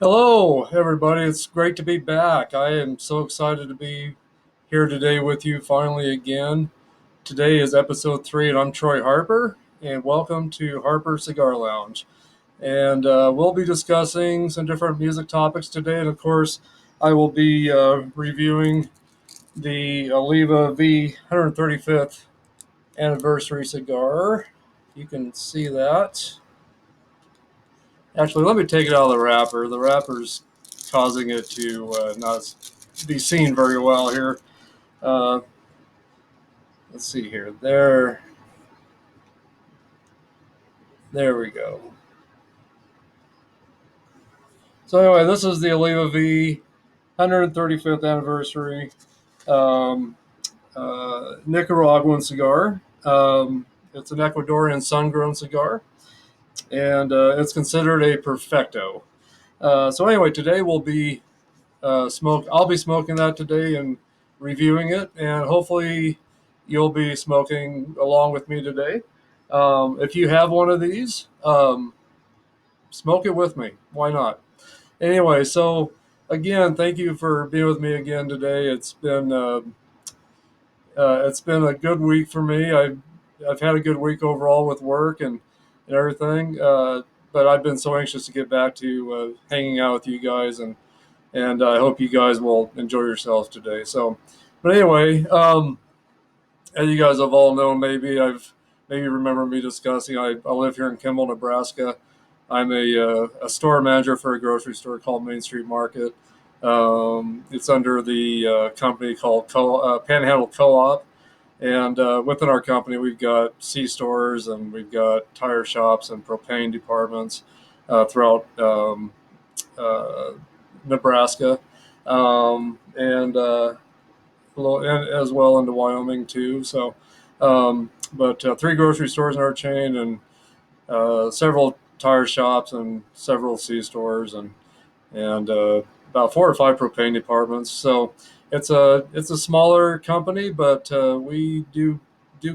Hello, everybody. It's great to be back. I am so excited to be here today with you finally again. Today is episode 3, and I'm Troy Harper, and welcome to Harper Cigar Lounge. And we'll be discussing some different music topics today, and of course, I will be reviewing the Oliva V 135th anniversary cigar. You can see that. Actually, let me take it out of the wrapper. The wrapper's causing it to not be seen very well here. Uh, let's see here. There we go. So anyway, this is the Oliva V 135th anniversary um, Nicaraguan cigar. It's an Ecuadorian sun-grown cigar, and it's considered a perfecto. So anyway, today we'll be smoke. I'll be smoking that today and reviewing it, and hopefully you'll be smoking along with me today. If you have one of these, smoke it with me. Why not? Anyway, so again, thank you for being with me again today. It's been a good week for me. I've had a good week overall with work and everything. But I've been so anxious to get back to hanging out with you guys, and I hope you guys will enjoy yourselves today. So, but anyway, as you guys have all known, maybe remember me discussing. I live here in Kimball, Nebraska. I'm a store manager for a grocery store called Main Street Market. It's under the company called Panhandle Co-op, and within our company, we've got C stores and we've got tire shops and propane departments throughout uh, Nebraska, and as well into Wyoming too. So, but 3 grocery stores in our chain, and several tire shops and several C stores, and about 4 or 5 propane departments. So it's a smaller company, but we do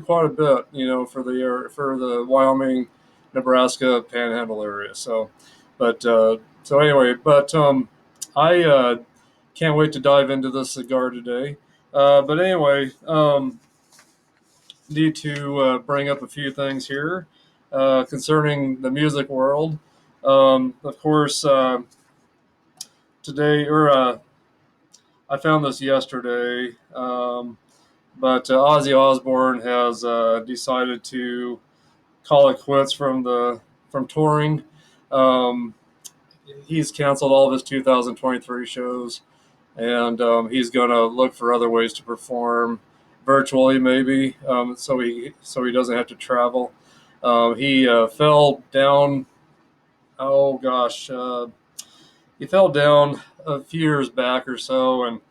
quite a bit, for the Wyoming, Nebraska Panhandle area. So anyway, I can't wait to dive into this cigar today. But anyway, need to bring up a few things here concerning the music world. Of course, today, or I found this yesterday, but Ozzy Osbourne has decided to call it quits from touring. Um, he's canceled all of his 2023 shows, and he's going to look for other ways to perform virtually, maybe, so he doesn't have to travel. He fell down. Oh gosh, he fell down a few years back or so, and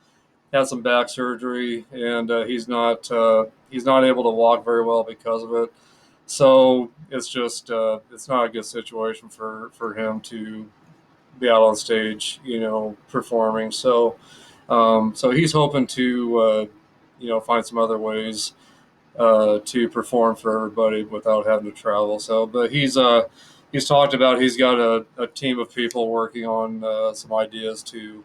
had some back surgery, and he's not able to walk very well because of it. So it's not a good situation for him to be out on stage, performing. So he's hoping to find some other ways to perform for everybody without having to travel. So, but he's talked about he's got a team of people working on some ideas to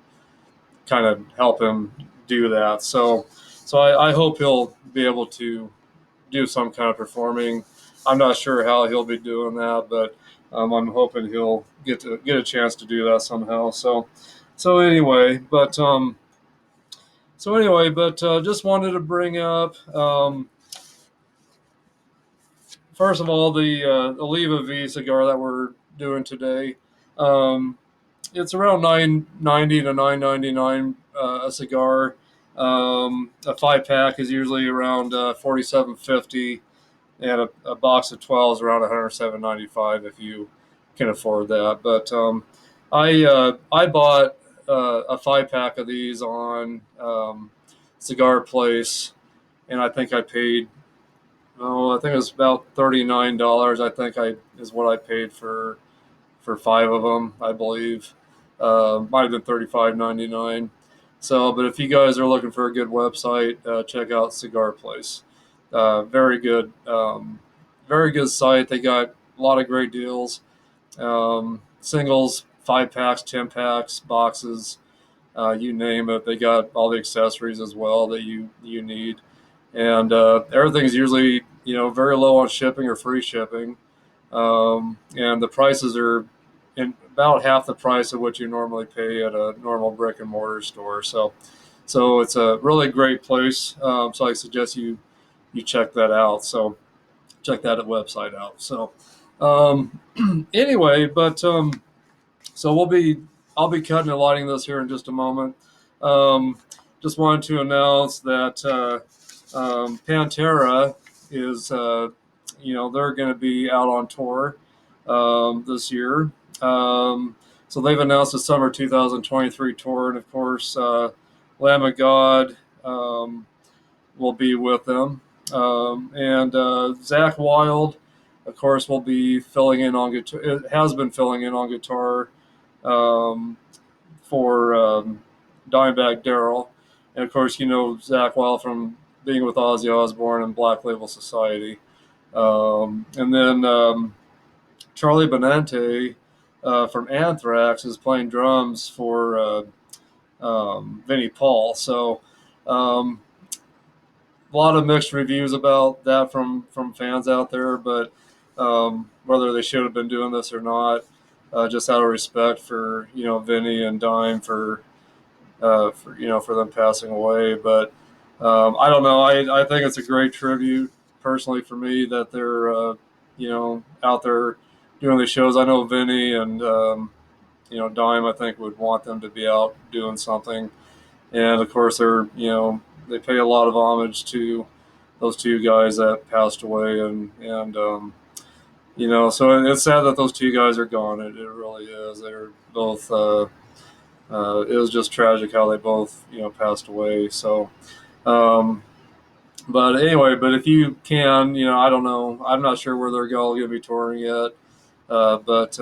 kind of help him do that. So I hope he'll be able to do some kind of performing. I'm not sure how he'll be doing that, but I'm hoping he'll get a chance to do that somehow. So anyway, but just wanted to bring up first of all the Oliva V cigar that we're doing today. Um, it's around 990 to 999 a cigar. A 5 pack is usually around 47.50, and a box of 12 is around 107.95 if you can afford that. But I bought a 5 pack of these on Cigar Place, and I think it was about $39. I think I is what I paid for 5 of them, I believe. Might have been $35.99. So, but if you guys are looking for a good website, check out Cigar Place. Very good, very good site. They got a lot of great deals. Singles 5 packs, 10 packs, boxes, you name it. They got all the accessories as well that you need, and everything's usually very low on shipping or free shipping, and the prices are in about half the price of what you normally pay at a normal brick and mortar store. So it's a really great place. So I suggest you check that out. So check that website out. So um, anyway, but so I'll be cutting and lighting this here in just a moment. Um, just wanted to announce that Pantera is they're going to be out on tour this year. So they've announced a summer 2023 tour, and of course, Lamb of God will be with them, and Zach Wild, of course, will be filling in on guitar. It has been filling in on guitar um, for Dimebag Darrell, and of course, Zach Wild from being with Ozzy Osbourne and Black Label Society, and then Charlie Benante from Anthrax is playing drums for Vinnie Paul. So um, a lot of mixed reviews about that from fans out there, but whether they should have been doing this or not, just out of respect for Vinny and Dime for them passing away. But I don't know. I think it's a great tribute personally for me that they're out there doing these shows. I know Vinny and Dime, I think, would want them to be out doing something, and of course they pay a lot of homage to those two guys that passed away, and so it's sad that those two guys are gone. It really is. They're both. It was just tragic how they both passed away. So, um, but anyway, but if you can, I don't know. I'm not sure where they're going to be touring yet, but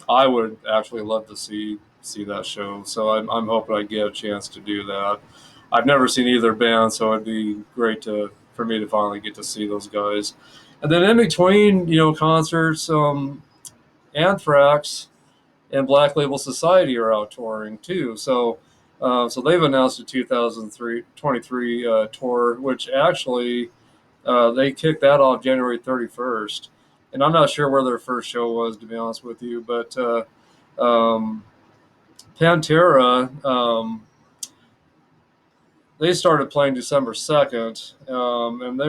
I would actually love to see that show. So I'm hoping I get a chance to do that. I've never seen either band, so it'd be great for me to finally get to see those guys. And then in between, concerts, Anthrax and Black Label Society are out touring too. So they've announced a 2023 tour, which actually they kicked that off January 31st. And I'm not sure where their first show was, to be honest with you, but um, Pantera, they started playing December 2nd, and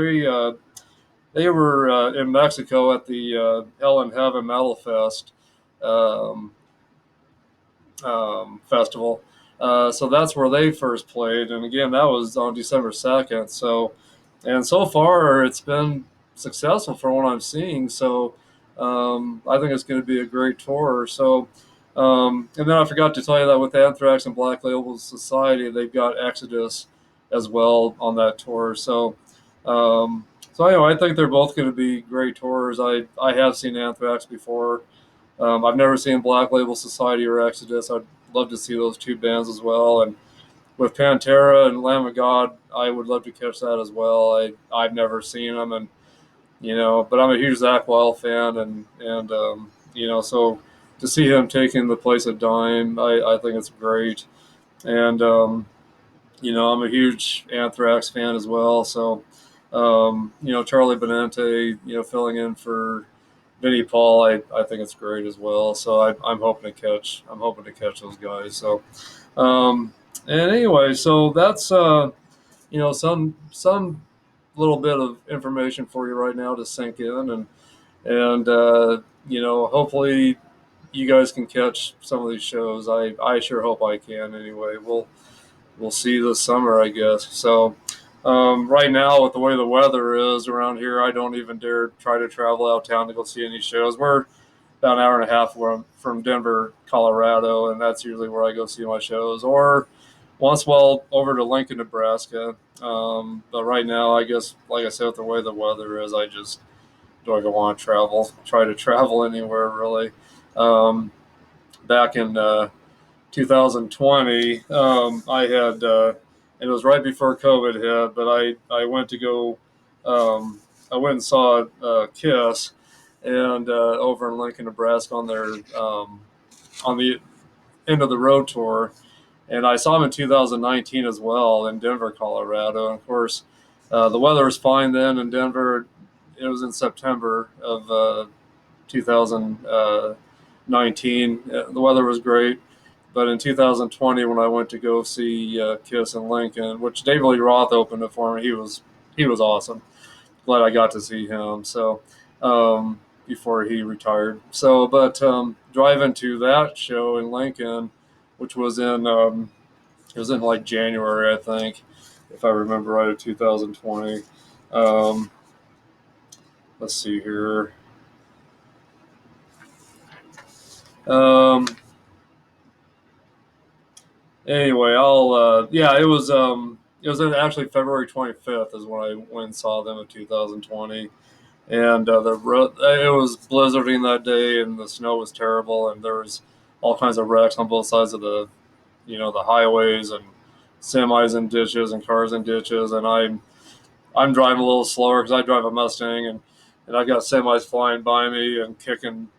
they were in Mexico at the Hell in Heaven Metal Fest um, festival. So that's where they first played, and again, that was on December 2nd. And so far, it's been successful from what I'm seeing. So I think it's going to be a great tour. So and then I forgot to tell you that with Anthrax and Black Label Society, they've got Exodus as well on that tour. So anyway, I think they're both going to be great tours. I have seen Anthrax before. I've never seen Black Label Society or Exodus. I'd love to see those two bands as well. And with Pantera and Lamb of God, I would love to catch that as well. I've never seen them, and but I'm a huge Zach Wild fan, and so to see him taking the place of Dime, I think it's great. And I'm a huge Anthrax fan as well. So Charlie Benante, filling in for Vinnie Paul, I think it's great as well. So I'm hoping to catch those guys. So and anyway, so that's some little bit of information for you right now to sink in, and hopefully you guys can catch some of these shows. I sure hope I can. Anyway, we'll see this summer, I guess. So right now, with the way the weather is around here, I don't even dare try to travel out of town to go see any shows. We're about an hour and a half from Denver, Colorado, and that's usually where I go see my shows. Or once well over to Lincoln, Nebraska. But right now, I guess, like I said, with the way the weather is, I just don't want to try to travel anywhere really. Back in 2020, I had, and it was right before COVID hit, but I went to go, I went and saw Kiss, and over in Lincoln, Nebraska, on their on the end of the road tour, and I saw him in 2019 as well in Denver, Colorado. And of course, the weather was fine then in Denver. It was in September of 2019. The weather was great. But in 2020, when I went to go see Kiss in Lincoln, which David Lee Roth opened it for me, he was awesome. Glad I got to see him. So before he retired. So, but driving to that show in Lincoln, which was in it was in like January, I think, if I remember right, of 2020. Um, let's see here. Um, anyway, I'll yeah, it was actually February 25th is when I went and saw them in 2020, and it was blizzarding that day, and the snow was terrible, and there was all kinds of wrecks on both sides of the highways, and semis in ditches and cars in ditches, and I'm driving a little slower because I drive a Mustang, and I got semis flying by me and kicking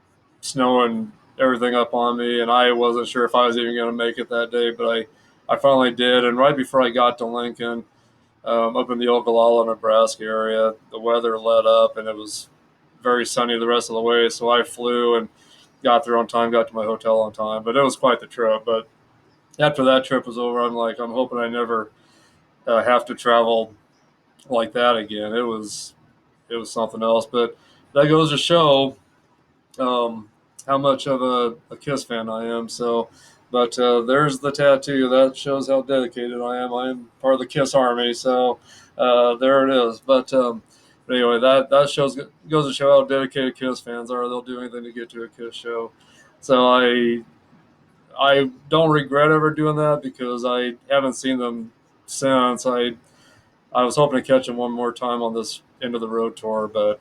snow and everything up on me, and I wasn't sure if I was even going to make it that day, but I finally did. And right before I got to Lincoln, up in the Ogallala, Nebraska area, the weather let up, and it was very sunny the rest of the way. So I flew and got there on time, got to my hotel on time, but it was quite the trip. But after that trip was over, I'm hoping I never have to travel like that again. It was something else. But that goes to show um, how much of a Kiss fan I am. So, but there's the tattoo that shows how dedicated I am. I am part of the Kiss Army. So there it is. But anyway, that goes to show how dedicated Kiss fans are. They'll do anything to get to a Kiss show. So I don't regret ever doing that because I haven't seen them since. I was hoping to catch them one more time on this end of the road tour, but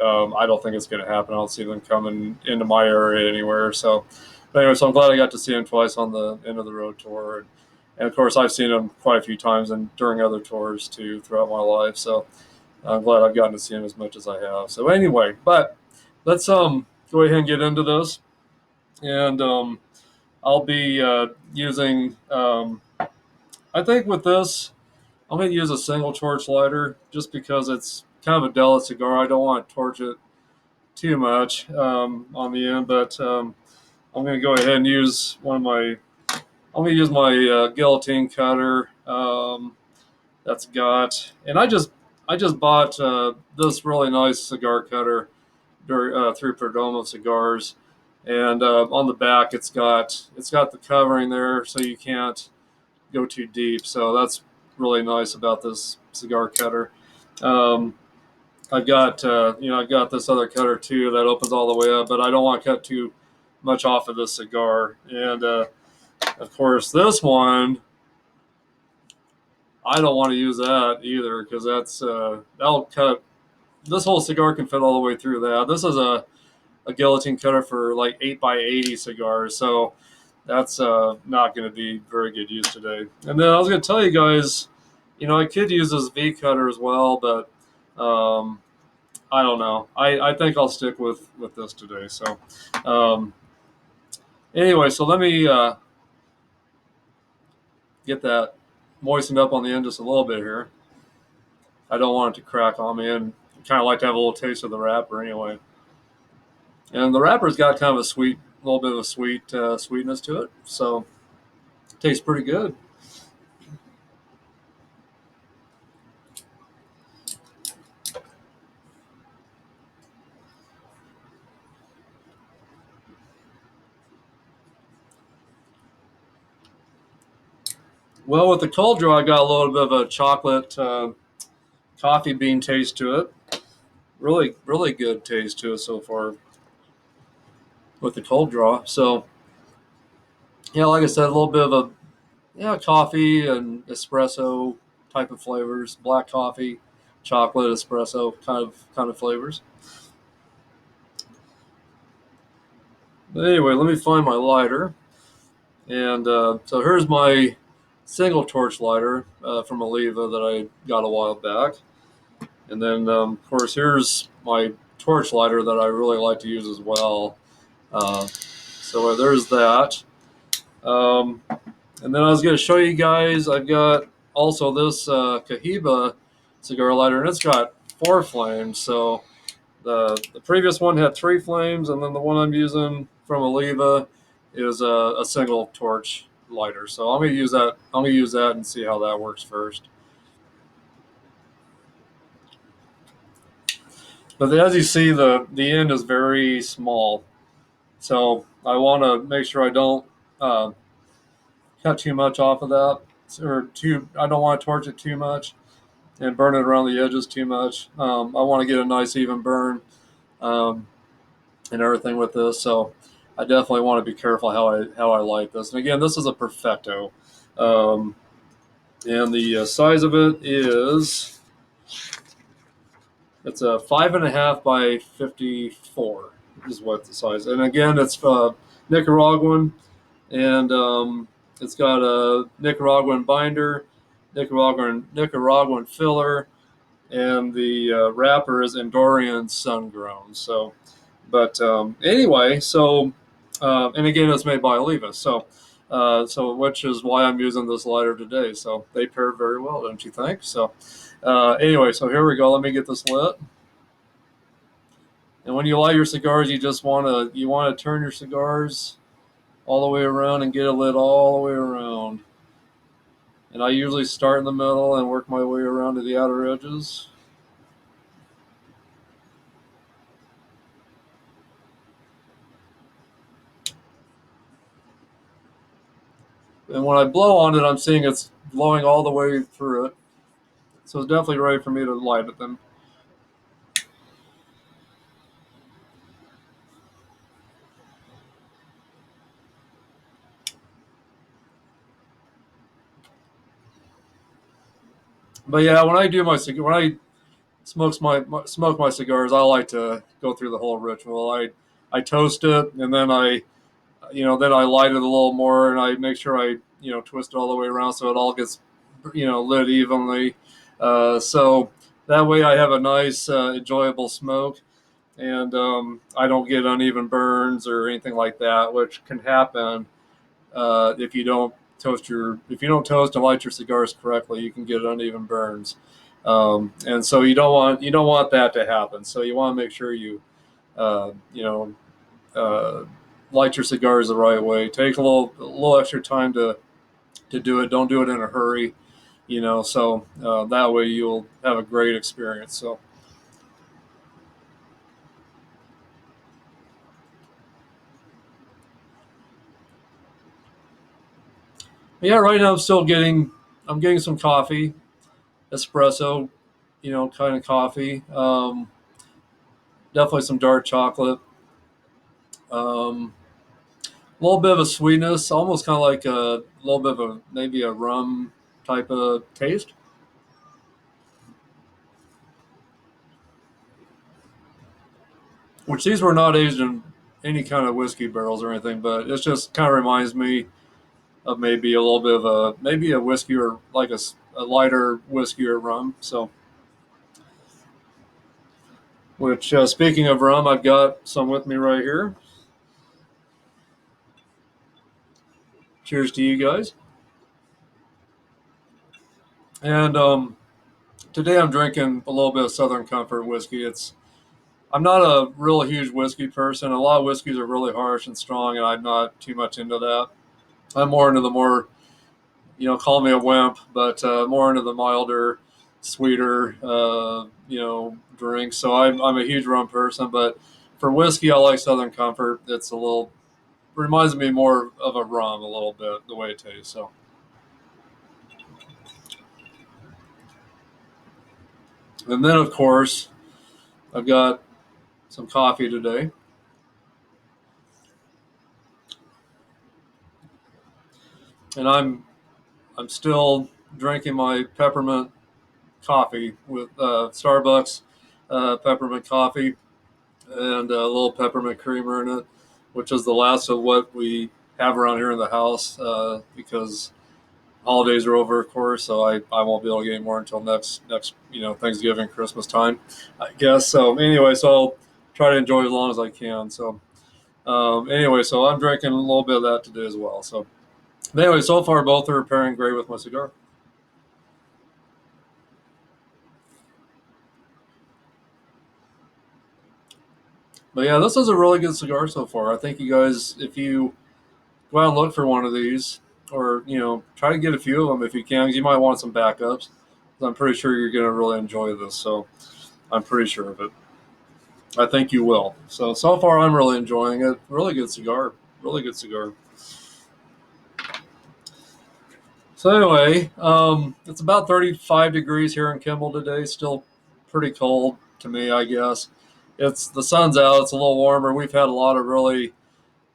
I don't think it's going to happen. I don't see them coming into my area anywhere. So, but anyway, so I'm glad I got to see them twice on the end of the road tour, and of course I've seen them quite a few times and during other tours too throughout my life. So I'm glad I've gotten to see them as much as I have. So anyway, but let's go ahead and get into this, and I'll be using. I think with this, I'm going to use a single torch lighter just because it's kind of a delicate cigar. I don't want to torch it too much on the end, but I'm going to go ahead and use I'm going to use my guillotine cutter that's got, and I just bought this really nice cigar cutter through Perdomo Cigars, and on the back it's got the covering there so you can't go too deep. So that's really nice about this cigar cutter. Um, I've got this other cutter too that opens all the way up, but I don't want to cut too much off of this cigar. And of course, this one I don't want to use that either because that'll cut. This whole cigar can fit all the way through that. This is a guillotine cutter for like 8x80 cigars, so that's not going to be very good use today. And then I was going to tell you guys, I could use this V cutter as well, but I don't know. I think I'll stick with this today. So um, anyway, so let me get that moistened up on the end just a little bit here. I don't want it to crack on me, and kind of like to have a little taste of the wrapper anyway. And the wrapper's got kind of a little bit of a sweetness to it, so it tastes pretty good. Well, with the cold draw, I got a little bit of a chocolate coffee bean taste to it. Really, really good taste to it so far with the cold draw. So, yeah, like I said, a little bit of coffee and espresso type of flavors, black coffee, chocolate, espresso kind of flavors. But anyway, let me find my lighter. And so here's my single torch lighter from Oliva that I got a while back. And then, of course, here's my torch lighter that I really like to use as well. So there's that. Um, and then I was going to show you guys, I've got also this Cohiba cigar lighter, and it's got 4 flames. So the previous one had 3 flames, and then the one I'm using from Oliva is a single torch lighter. So I'm going to use that. I'm going to use that and see how that works first. But as you see, the end is very small. So I want to make sure I don't cut too much off of that, or too. I don't want to torch it too much and burn it around the edges too much. I want to get a nice even burn um, and everything with this. So I definitely want to be careful how I light this. And again, this is a Perfecto, and the size of it is it's a 5.5 by 54 is what the size. And again, it's Nicaraguan, and it's got a Nicaraguan binder, Nicaraguan filler, and the wrapper is Andorian sun grown. So, but anyway, so and again, it's made by Oliva. So which is why I'm using this lighter today. So they pair very well, don't you think? So anyway, so here we go. Let me get this lit. And when you light your cigars, you want to turn your cigars all the way around and get it lit all the way around. And I usually start in the middle and work my way around to the outer edges. And when I blow on it, I'm seeing it's blowing all the way through it. So it's definitely ready for me to light it then. But yeah, when I smoke my cigars, I like to go through the whole ritual. I toast it, and then then I light it a little more, and I make sure I twist it all the way around so it all gets lit evenly. So that way I have a nice enjoyable smoke, and I don't get uneven burns or anything like that, which can happen if you don't toast and light your cigars correctly. You can get uneven burns, and so you don't want that to happen. So you want to make sure you uh, you know uh, light your cigars the right way. Take a little extra time to do it. Don't do it in a hurry. So that way you'll have a great experience. So yeah, right now I'm getting some coffee, espresso, kind of coffee. Definitely some dark chocolate. A little bit of a sweetness, almost kind of like a little bit of maybe a rum type of taste. Which these were not aged in any kind of whiskey barrels or anything, but it just kind of reminds me of maybe a little bit of maybe a whiskey or like a lighter whiskey or rum. So, which speaking of rum, I've got some with me right here. Cheers to you guys. And today I'm drinking a little bit of Southern Comfort whiskey. I'm not a real huge whiskey person. A lot of whiskeys are really harsh and strong, and I'm not too much into that. I'm more into the more, call me a wimp, but more into the milder, sweeter, drinks. So I'm a huge rum person, but for whiskey, I like Southern Comfort. It's reminds me more of a rum a little bit, the way it tastes. So, and then of course, I've got some coffee today, and I'm still drinking my peppermint coffee with Starbucks peppermint coffee and a little peppermint creamer in it, which is the last of what we have around here in the house because holidays are over, of course. So I won't be able to get any more until next Thanksgiving, Christmas time, I guess. So anyway, so I'll try to enjoy as long as I can. So Anyway, so I'm drinking a little bit of that today as well. So anyway, so far both are pairing great with my cigar. But yeah, this is a really good cigar so far. I think you guys, if you go out and look for one of these, or try to get a few of them if you can, 'cause you might want some backups. I'm pretty sure you're going to really enjoy this. So I'm pretty sure of it. I think you will. So far I'm really enjoying it. Really good cigar. Really good cigar. So anyway, it's about 35 degrees here in Kimball today. Still pretty cold to me, I guess. It's the sun's out. It's a little warmer. We've had a lot of really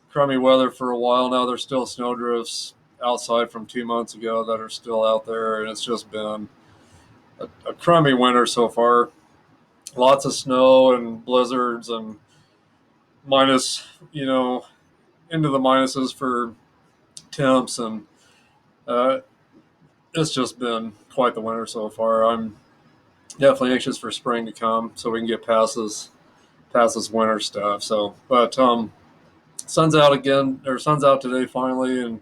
crummy weather for a while now. There's still snowdrifts outside from 2 months ago that are still out there, and it's just been a crummy winter so far. Lots of snow and blizzards and minus, into the minuses for temps, and uh, it's just been quite the winter so far. I'm definitely anxious for spring to come so we can get past this winter stuff. So, but sun's out again, or sun's out today finally, and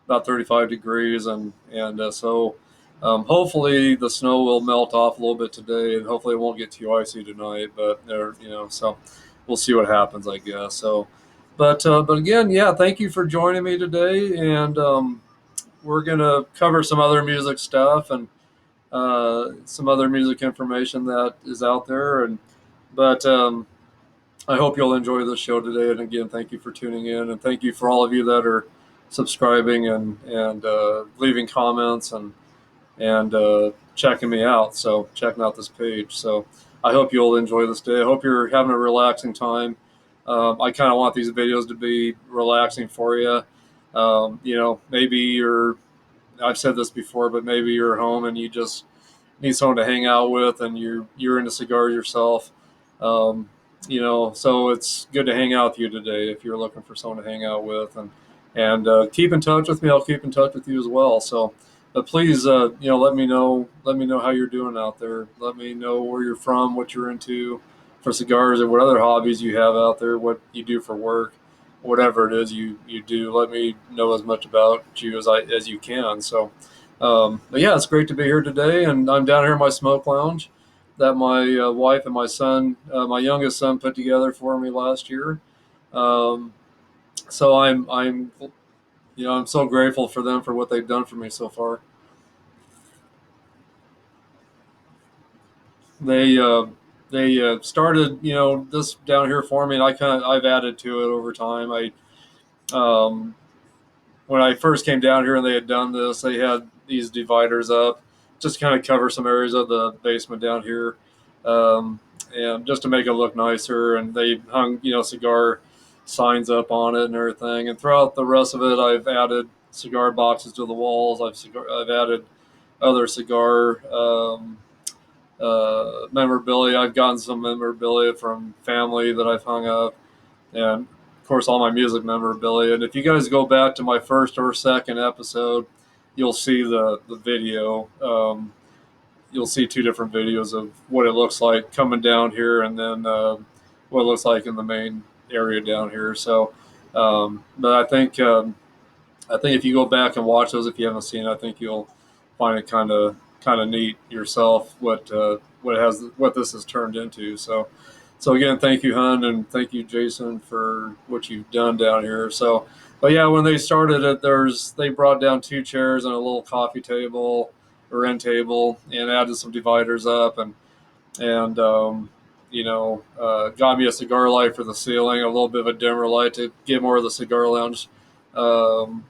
about 35 degrees, and hopefully the snow will melt off a little bit today, and hopefully it won't get too icy tonight. But so we'll see what happens, I guess. So, but again, yeah, thank you for joining me today, and we're gonna cover some other music stuff and some other music information that is out there, but I hope you'll enjoy the show today. And again, thank you for tuning in, and thank you for all of you that are subscribing and leaving comments and checking me out. So checking out this page. So I hope you'll enjoy this day. I hope you're having a relaxing time. I kind of want these videos to be relaxing for you. Maybe I've said this before, but maybe you're home and you just need someone to hang out with, and you're into cigars yourself. So it's good to hang out with you today if you're looking for someone to hang out with, and keep in touch with me. I'll keep in touch with you as well. So, but please, let me know how you're doing out there. Let me know where you're from, what you're into for cigars, or what other hobbies you have out there, what you do for work, whatever it is you do. Let me know as much about you as you can. So. But yeah, it's great to be here today, and I'm down here in my smoke lounge that my wife and my son, my youngest son, put together for me last year. Um, so I'm so grateful for them for what they've done for me so far. They uh, they started this down here for me, and I've added to it over time. I um, When I first came down here and they had done this, they had these dividers up just to kind of cover some areas of the basement down here, um, and just to make it look nicer. And they hung, cigar signs up on it and everything. And throughout the rest of it, I've added cigar boxes to the walls. I've added other cigar memorabilia. I've gotten some memorabilia from family that I've hung up, and of course all my music memorabilia. And if you guys go back to my first or second episode, you'll see the video. You'll see two different videos of what it looks like coming down here, and then what it looks like in the main area down here. So, but I think if you go back and watch those, if you haven't seen it, I think you'll find it kind of neat yourself what this has turned into. So again, thank you, Hun, and thank you, Jacen, for what you've done down here. So, but yeah, when they started it, they brought down two chairs and a little coffee table or end table, and added some dividers up, and got me a cigar light for the ceiling, a little bit of a dimmer light to get more of the cigar lounge um,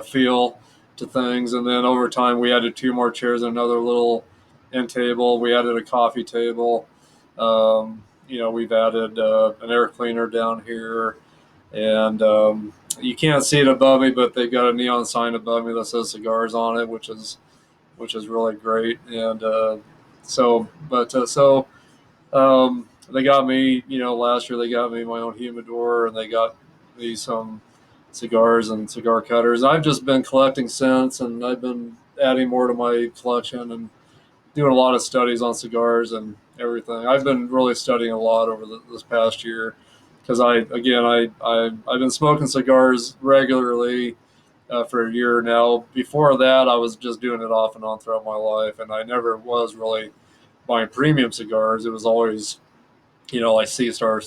feel to things. And then over time, we added two more chairs and another little end table. We added a coffee table. We've added an air cleaner down here, and you can't see it above me, but they've got a neon sign above me that says cigars on it, which is really great. And they got me, last year they got me my own humidor, and they got me some cigars and cigar cutters. I've just been collecting since, and I've been adding more to my collection and doing a lot of studies on cigars and everything. I've been really studying a lot over this past year, because I've been smoking cigars regularly for a year now. Before that, I was just doing it off and on throughout my life, and I never was really buying premium cigars. It was always, like C-store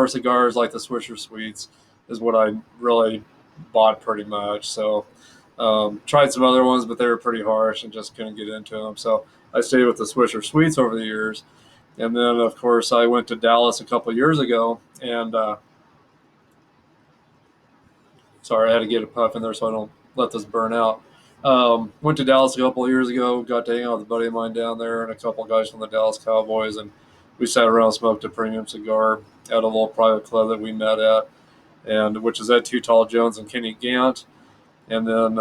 cigars, like the Swisher Sweets, is what I really bought pretty much. So tried some other ones, but they were pretty harsh and just couldn't get into them. So I stayed with the Swisher Sweets over the years, and then of course I went to Dallas a couple of years ago, and sorry, I had to get a puff in there so I don't let this burn out. Went to Dallas a couple of years ago, got to hang out with a buddy of mine down there and a couple of guys from the Dallas Cowboys, and we sat around and smoked a premium cigar at a little private club that we met at, and which is at Too Tall Jones and Kenny Gant. And then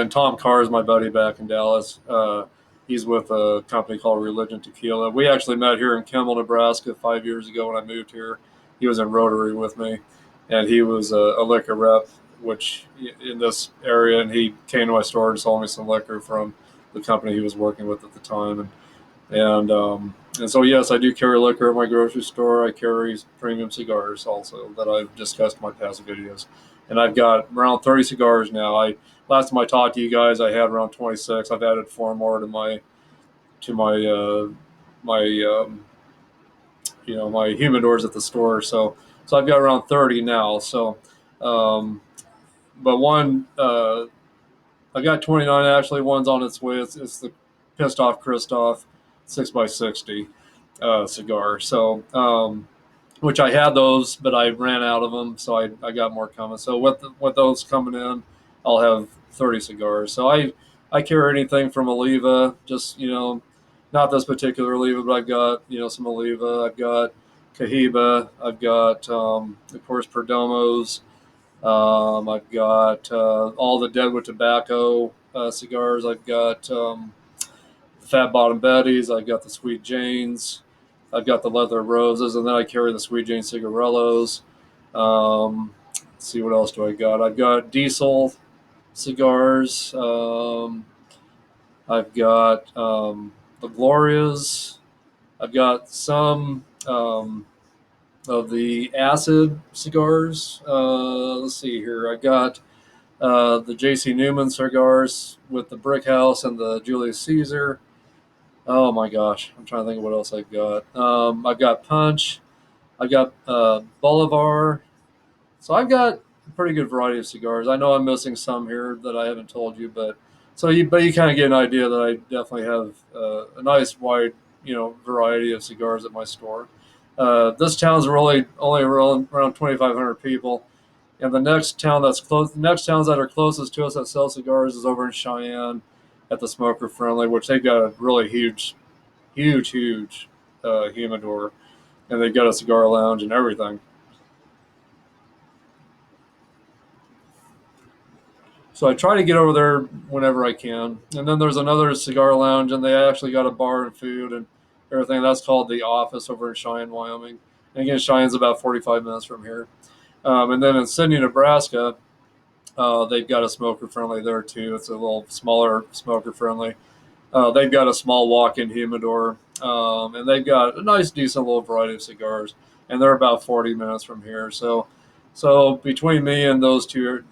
Tom Carr is my buddy back in Dallas. He's with a company called Religion Tequila. We actually met here in Kimball, Nebraska 5 years ago when I moved here. He was in Rotary with me, and he was a liquor rep, which in this area, and he came to my store and sold me some liquor from the company he was working with at the time. And so, yes, I do carry liquor at my grocery store. I carry premium cigars also that I've discussed in my past videos. And I've got around 30 cigars now. Last time I talked to you guys, I had around 26. I've added 4 more to my humidors at the store. So I've got around 30 now. So, but I got 29 actually. One's on its way. It's the Pissed Off Christoph 6x60 cigar. So, which I had those, but I ran out of them, so I got more coming. So with those coming in, I'll have 30 cigars. So I carry anything from Oliva, just not this particular Oliva, but I've got some Oliva. I've got Cohiba. I've got of course Perdomos. I've got all the Deadwood Tobacco cigars. I've got Fat Bottom Betties. I've got the Sweet Janes. I've got the Leather Roses, and then I carry the Sweet Jane Cigarellos. Let's see, what else do I got? I've got Diesel cigars. I've got the Glorias. I've got some of the Acid cigars. Let's see here. I got the J.C. Newman cigars with the Brick House and the Julius Caesar. Oh my gosh, I'm trying to think of what else I've got. I've got Punch. I've got Bolivar. So I've got a pretty good variety of cigars. I know I'm missing some here that I haven't told you, but you kind of get an idea that I definitely have a nice wide variety of cigars at my store. This town's really only around 2,500 people, and the next town that's close, the next towns that are closest to us that sell cigars is over in Cheyenne at the Smoker Friendly, which they've got a really huge humidor, and they've got a cigar lounge and everything. So I try to get over there whenever I can. And then there's another cigar lounge, and they actually got a bar and food and everything. That's called The Office over in Cheyenne, Wyoming. And again, Cheyenne's about 45 minutes from here. And then in Sidney, Nebraska, they've got a smoker friendly there too. It's a little smaller smoker friendly. They've got a small walk-in humidor, and they've got a nice, decent little variety of cigars. And they're about 40 minutes from here. So between me and those two,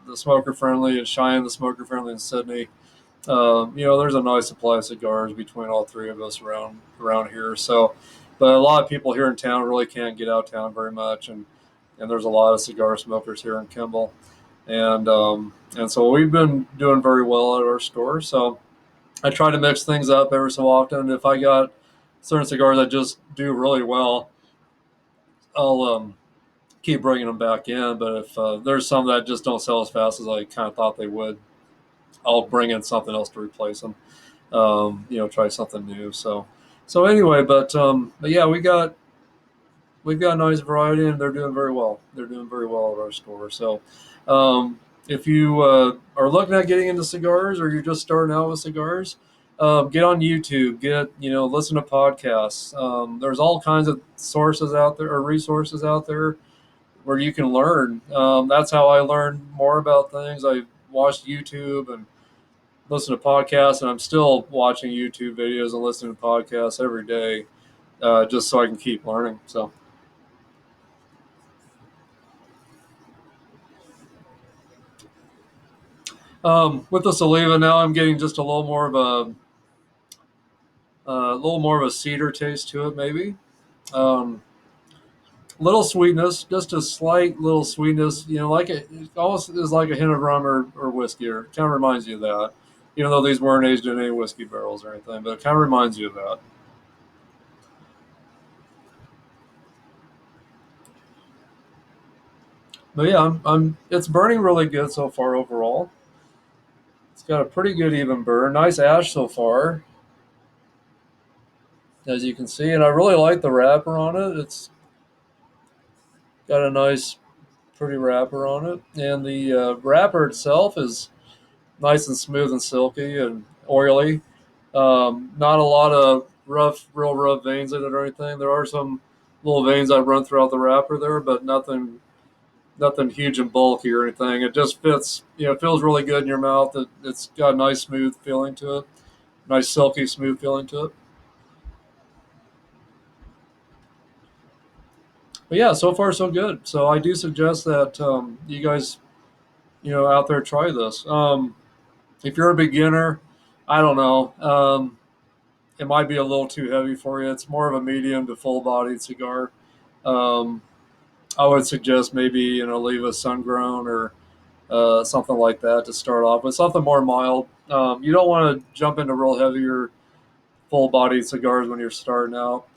the smoker friendly and Cheyenne, the smoker friendly in Sydney, there's a nice supply of cigars between all three of us around here. So, but a lot of people here in town really can't get out of town very much, and there's a lot of cigar smokers here in Kimball, and so we've been doing very well at our store. So I try to mix things up every so often. If I got certain cigars that just do really well, I'll keep bringing them back in. But if there's some that just don't sell as fast as I kind of thought they would, I'll bring in something else to replace them. Try something new. So anyway, but yeah, we've got a nice variety, and they're doing very well. They're doing very well at our store. So if you are looking at getting into cigars, or you're just starting out with cigars, get on YouTube. Listen to podcasts. There's all kinds of sources out there, or resources out there, where you can learn. That's how I learned more about things. I watched YouTube and listened to podcasts, and I'm still watching YouTube videos and listening to podcasts every day. just so I can keep learning. So with the Saliva now, I'm getting just a little more of a cedar taste to it, maybe. Um, little sweetness, just a slight little sweetness. Like it almost is like a hint of rum or whiskey, or kind of reminds you of that. Even though these weren't aged in any whiskey barrels or anything, but it kind of reminds you of that. But yeah, it's burning really good so far overall. It's got a pretty good even burn. Nice ash so far, as you can see, and I really like the wrapper on it. It's got a nice, pretty wrapper on it, and the wrapper itself is nice and smooth and silky and oily. Not a lot of real rough veins in it or anything. There are some little veins that run throughout the wrapper there, but nothing huge and bulky or anything. It just fits. It feels really good in your mouth. It's got a nice smooth feeling to it. Nice silky smooth feeling to it. But yeah, so far so good. So I do suggest that you guys, out there try this. If you're a beginner, I don't know. It might be a little too heavy for you. It's more of a medium to full bodied cigar. Um, I would suggest maybe leave a sun grown or something like that to start off with, something more mild. You don't want to jump into real heavier full bodied cigars when you're starting out.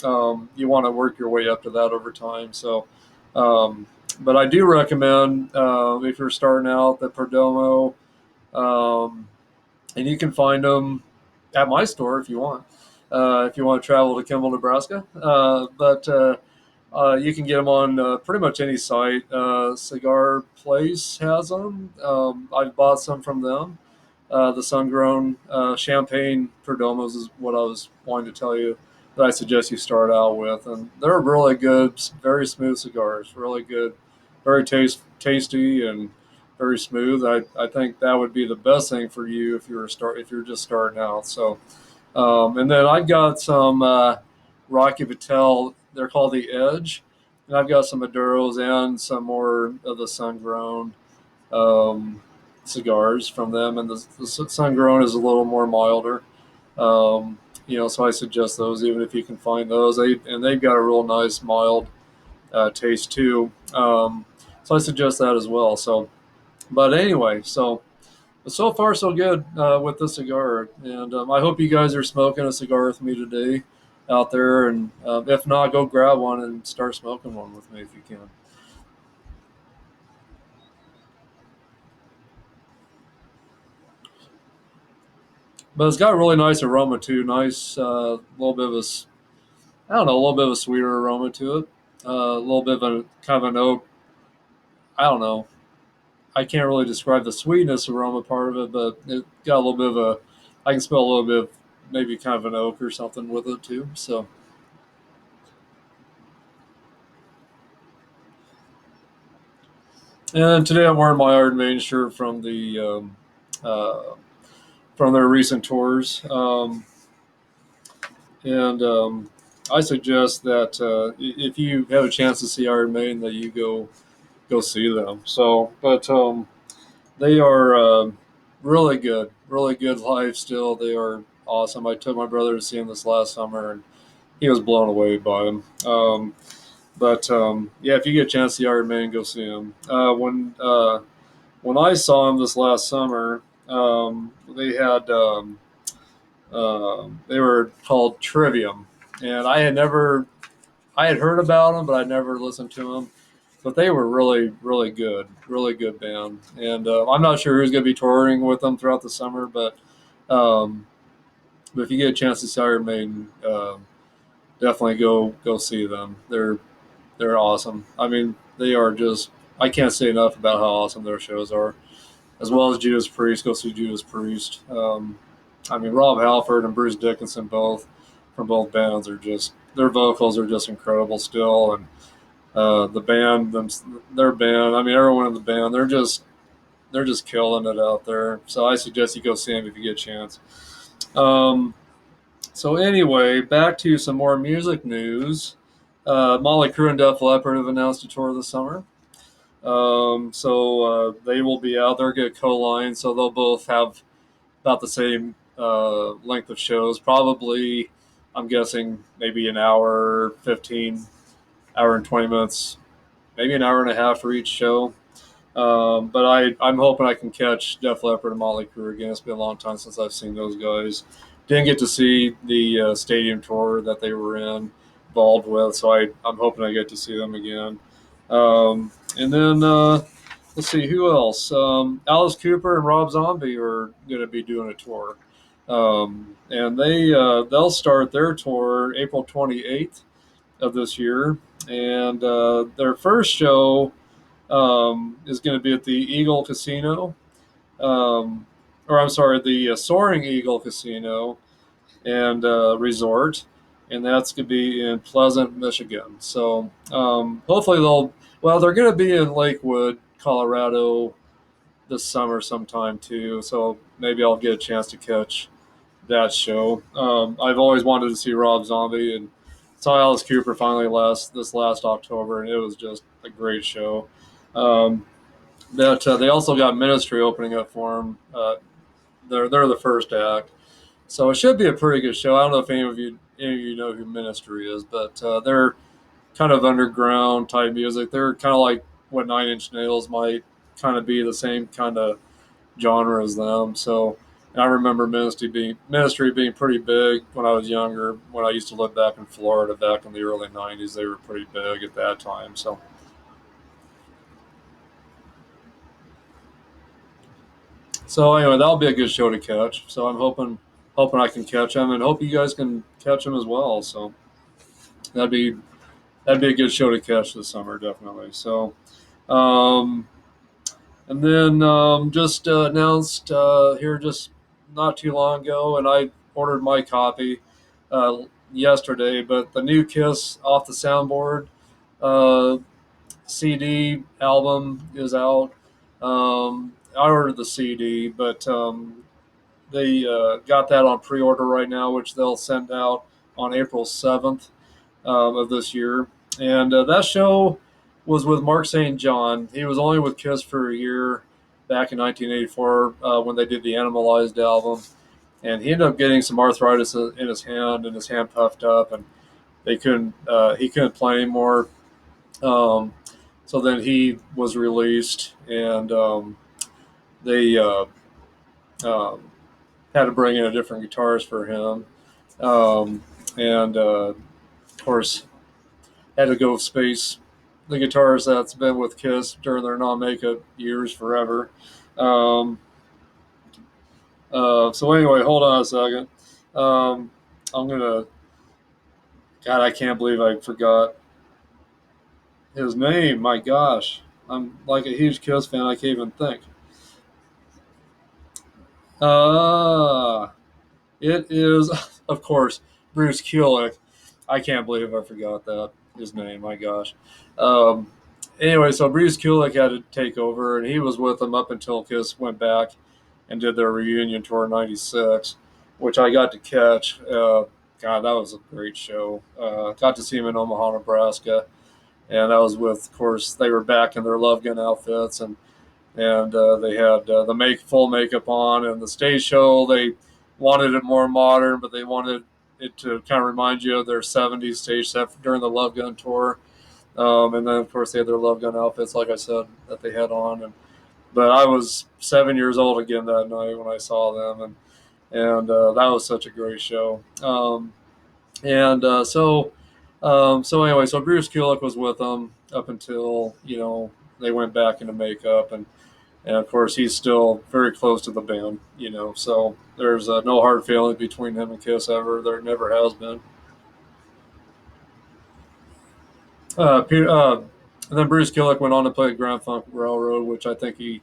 You want to work your way up to that over time. So, but I do recommend if you're starting out the Perdomo, um, and you can find them at my store if you want. If you want to travel to Kimball, Nebraska, but you can get them on pretty much any site. Cigar Place has them. I've bought some from them. The sun-grown champagne perdomos is what I was wanting to tell you that I suggest you start out with, and they're really good, very smooth cigars. Really good, very tasty, and very smooth. I think that would be the best thing for you if you're just starting out. So, and then I've got some Rocky Patel. They're called the Edge, and I've got some Maduros and some more of the sun-grown um, cigars from them, and the sun grown is a little more milder. So I suggest those even if you can find those. They've got a real nice mild taste too. So I suggest that as well. So, but anyway, so far so good with the cigar, and I hope you guys are smoking a cigar with me today out there, and if not, go grab one and start smoking one with me if you can. But it's got a really nice aroma too. Nice, little bit of I don't know, a little bit of a sweeter aroma to it. A little bit of a kind of an oak. I don't know. I can't really describe the sweetness aroma part of it, but it got a little bit of a. I can smell a little bit of maybe kind of an oak or something with it too. So, and today I'm wearing my Iron Maiden shirt uh, from their recent tours, and I suggest that if you have a chance to see Iron Maiden, that you go see them. So, but they are really good live still. They are awesome. I took my brother to see them this last summer, and he was blown away by them. But yeah, if you get a chance to see Iron Man, go see them. When I saw them this last summer, they were called Trivium, and I had heard about them, but I never listened to them. But they were really good band. And I'm not sure who's going to be touring with them throughout the summer, um, but if you get a chance to see Iron Maiden, definitely go see them. They're awesome. I mean, they are just. I can't say enough about how awesome their shows are. As well as Judas Priest, go see Judas Priest. I mean, Rob Halford and Bruce Dickinson both from both bands are just their vocals are just incredible still, and the band, their band. I mean, everyone in the band, they're just killing it out there. So I suggest you go see them if you get a chance. Um, So anyway, back to some more music news. Molly Crew and Def Leppard have announced a tour this summer. They will be out there, get co-line, so they'll both have about the same length of shows. Probably, I'm guessing maybe an hour, 15, hour and 20 minutes, maybe an hour and a half for each show. I'm hoping I can catch Def Leppard and Motley Crue again. It's been a long time since I've seen those guys. Didn't get to see the stadium tour that they were involved with, so I'm hoping I get to see them again. And then let's see who else. Alice Cooper and Rob Zombie are going to be doing a tour, and they'll start their tour April 28th of this year, and their first show is going to be at the Eagle Casino, or I'm sorry, the Soaring Eagle Casino and Resort, and that's going to be in Pleasant, Michigan. So hopefully they're going to be in Lakewood, Colorado this summer sometime too. So maybe I'll get a chance to catch that show. I've always wanted to see Rob Zombie, and saw Alice Cooper finally this last October, and it was just a great show. Um, they also got Ministry opening up for them. They're the first act, so it should be a pretty good show. I don't know if any of you know who Ministry is, but they're kind of underground type music. They're kind of like what Nine Inch Nails might kind of be, the same kind of genre as them. So I remember Ministry being pretty big when I was younger. When I used to live back in Florida back in the early '90s, they were pretty big at that time. So anyway, that'll be a good show to catch. So I'm hoping I can catch them, and hope you guys can catch them as well. So that'd be that'd be a good show to catch this summer, definitely. So, um, and then just announced here just not too long ago, and I ordered my copy yesterday. But the new Kiss Off the Soundboard uh, CD album is out. I ordered the CD, but they got that on pre-order right now, which they'll send out on April 7th of this year. And that show was with Mark St. John. He was only with Kiss for a year back in 1984 when they did the Animalized album. And he ended up getting some arthritis in his hand, and his hand puffed up, and he couldn't play anymore. Um, so then he was released, and they um, had to bring in a different guitarist for him. And Of course, had to go space the guitarist that's been with Kiss during their non-makeup years forever. Um, so anyway, hold on a second. Um, I'm gonna. God, I can't believe I forgot his name. My gosh, I'm like a huge Kiss fan. I can't even think. Uh, it is, of course, Bruce Kulick. I can't believe I forgot that his name. My gosh. Um, anyway, so Bruce Kulick had to take over, and he was with them up until Kiss went back and did their reunion tour in '96, which I got to catch. God, that was a great show. Got to see him in Omaha, Nebraska, and that was with, of course, they were back in their Love Gun outfits, and they had the make full makeup on, and the stage show they wanted it more modern, but they wanted it to kind of remind you of their '70s stage set during the Love Gun tour. And then of course they had their Love Gun outfits, like I said, that they had on. And but I was 7 years old again that night when I saw them, and that was such a great show. And so anyway, so Bruce Kulick was with them up until they went back into makeup, and of course he's still very close to the band. So there's no hard feelings between him and Kiss ever. There never has been. And then Bruce Kulick went on to play Grand Funk Railroad, which I think he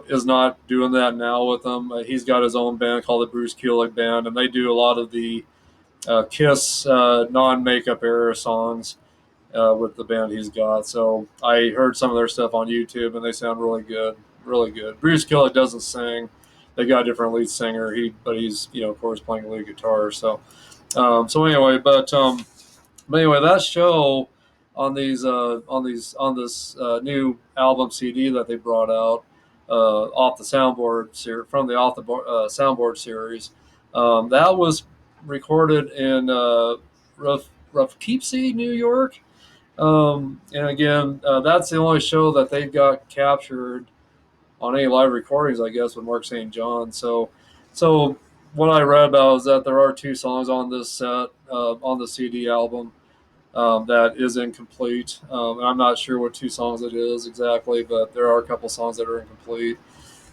is not doing that now with them. He's got his own band called the Bruce Kulick Band, and they do a lot of the Kiss non-makeup era songs with the band he's got. So I heard some of their stuff on YouTube, and they sound really good, really good. Bruce Kulick doesn't sing, they got a different lead singer. But he's of course playing lead guitar. So anyway, but anyway, that show on this new album CD that they brought out off the soundboard from the off the soundboard series, that was recorded in Poughkeepsie, New York. And again, that's the only show that they've got captured on any live recordings, I guess, with Mark St. John. So what I read about is that there are two songs on this set on the CD album that is incomplete. And I'm not sure what two songs it is exactly, but there are a couple songs that are incomplete.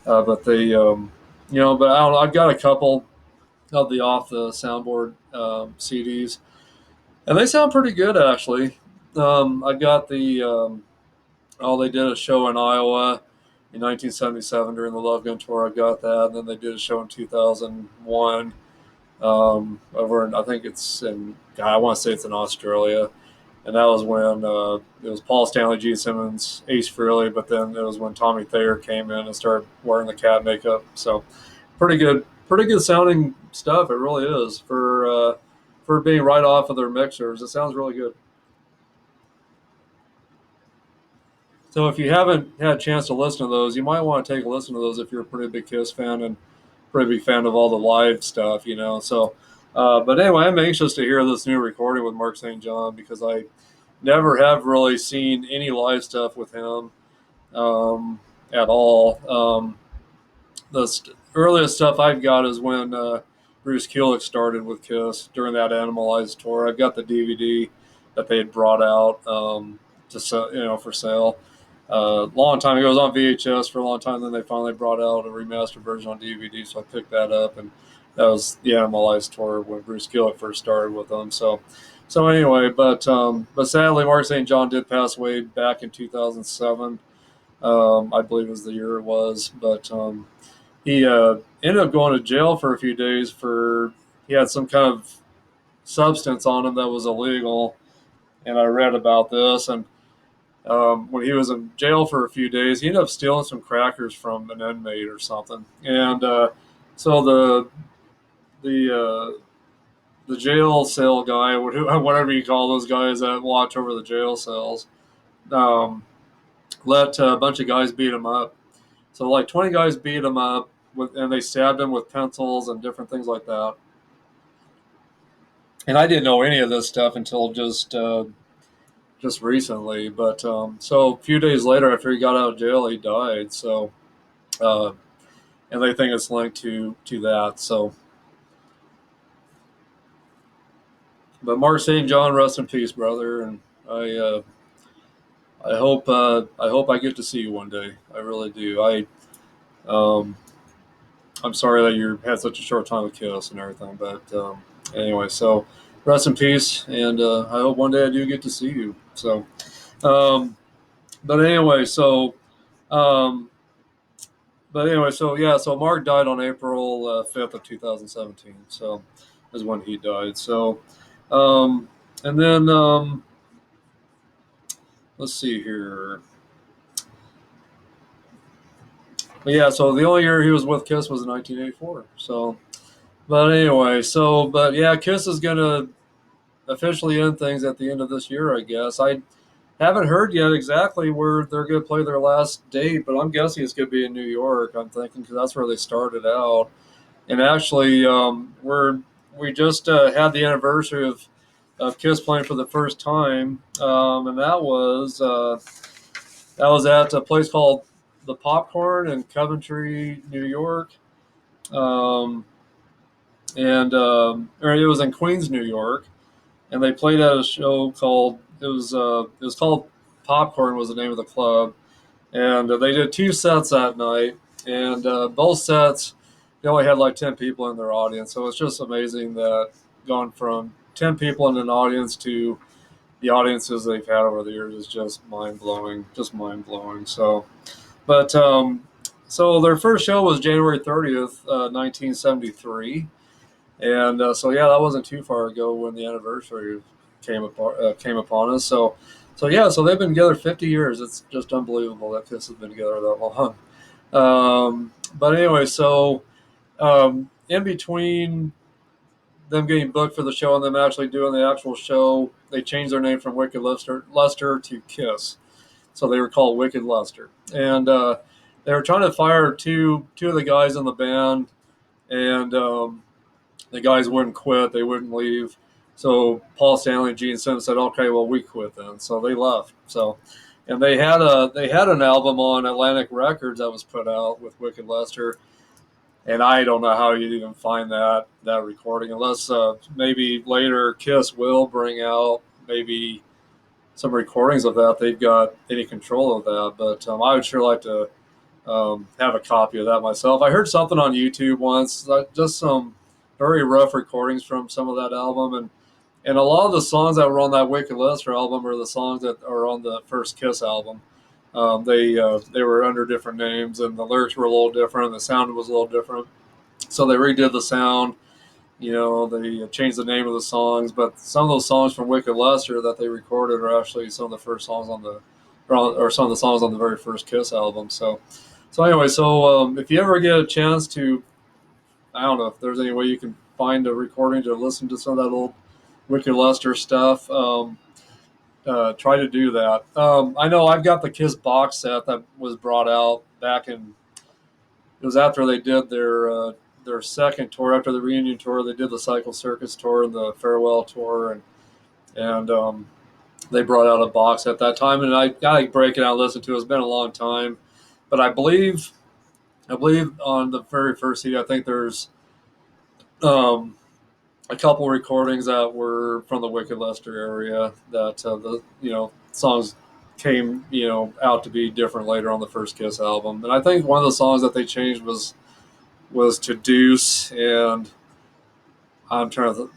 But but I don't know. I've got a couple of the off the soundboard CDs, and they sound pretty good actually. I got they did a show in Iowa in 1977 during the Love Gun tour. I got that, and then they did a show in 2001 over in, I think it's in, I want to say it's in Australia. And that was when it was Paul Stanley, Gene Simmons, Ace Frehley, but then it was when Tommy Thayer came in and started wearing the cat makeup. So pretty good sounding stuff. It really is for being right off of their mixers. It sounds really good. So if you haven't had a chance to listen to those, you might want to take a listen to those if you're a pretty big Kiss fan and pretty big fan of all the live stuff. So, but anyway, I'm anxious to hear this new recording with Mark St. John because I never have really seen any live stuff with him at all. The earliest stuff I've got is when Bruce Kulick started with Kiss during that Animalized tour. I've got the DVD that they had brought out to sell, for sale. Long time ago, it was on VHS for a long time. Then they finally brought out a remastered version on DVD, so I picked that up, and that was the Animalized tour when Bruce Kulick first started with them. So anyway, but sadly, Mark St. John did pass away back in 2007. I believe was the year it was, but he ended up going to jail for a few days for he had some kind of substance on him that was illegal, and I read about this. And when he was in jail for a few days, he ended up stealing some crackers from an inmate or something. And so the the jail cell guy, whatever you call those guys that watch over the jail cells, um, let a bunch of guys beat him up. So like 20 guys beat him up, and they stabbed him with pencils and different things like that. And I didn't know any of this stuff until just recently. But so a few days later, after he got out of jail, he died. So uh, and they think it's linked to that. So, but Mark St. John, rest in peace, brother. And I hope I get to see you one day. I really do. Um, I'm sorry that you had such a short time with Kiss and everything, but anyway, so rest in peace, and I hope one day I do get to see you. So, um, but anyway, so um, so yeah, so Mark died on April 5th of 2017. So is when he died. So, um, and then let's see here. But yeah, so the only year he was with Kiss was in 1984. So, but anyway, but yeah, Kiss is gonna officially end things at the end of this year, I guess. I haven't heard yet exactly where they're going to play their last date, but I'm guessing it's going to be in New York. I'm thinking because that's where they started out. And actually, we just had the anniversary of Kiss playing for the first time, and that was at a place called the Popcorn in Coventry, New York. Um, or it was in Queens, New York, and they played at a show called it was called Popcorn was the name of the club, and they did two sets that night, and both sets they only had like 10 people in their audience, so it's just amazing that going from 10 people in an audience to the audiences they've had over the years is just mind blowing. But so their first show was January 30th, 1973. And so yeah, that wasn't too far ago when the anniversary came upon us. So yeah, so they've been together 50 years. It's just unbelievable that Kiss has been together that long. But anyway, so In between them getting booked for the show and them actually doing the actual show, they changed their name from Wicked Lester to Kiss. So they were called Wicked Lester. And they were trying to fire two of the guys in the band, and the guys wouldn't quit. They wouldn't leave. So Paul Stanley and Gene Simmons said, "Okay, well, we quit then." So they left. So, and they had an album on Atlantic Records that was put out with Wicked Lester, and I don't know how you'd even find that recording unless maybe later Kiss will bring out maybe some recordings of that. They've got any control of that, but I would sure like to have a copy of that myself. I heard something on YouTube once, just some very rough recordings from some of that album, and a lot of the songs that were on that Wicked Lester album are the songs that are on the first Kiss album. They were under different names, and the lyrics were a little different, and the sound was a little different. So they redid the sound. They changed the name of the songs, but some of those songs from Wicked Lester that they recorded are actually some of the first songs on or some of the songs on the very first Kiss album. So anyway, if you ever get a chance to, I don't know if there's any way you can find a recording to listen to some of that old Wicked Lester stuff. Try to do that. I know I've got the Kiss box set that was brought out back in. It was after they did their second tour, after the reunion tour. They did the Cycle Circus tour and the farewell tour, and they brought out a box at that time, and I got to break it out and listen to it. It's been a long time, but I believe on the very first CD, I think there's um, a couple recordings that were from the Wicked Lester area that the songs came out to be different later on the first Kiss album. And I think one of the songs that they changed was to Deuce, and I'm trying to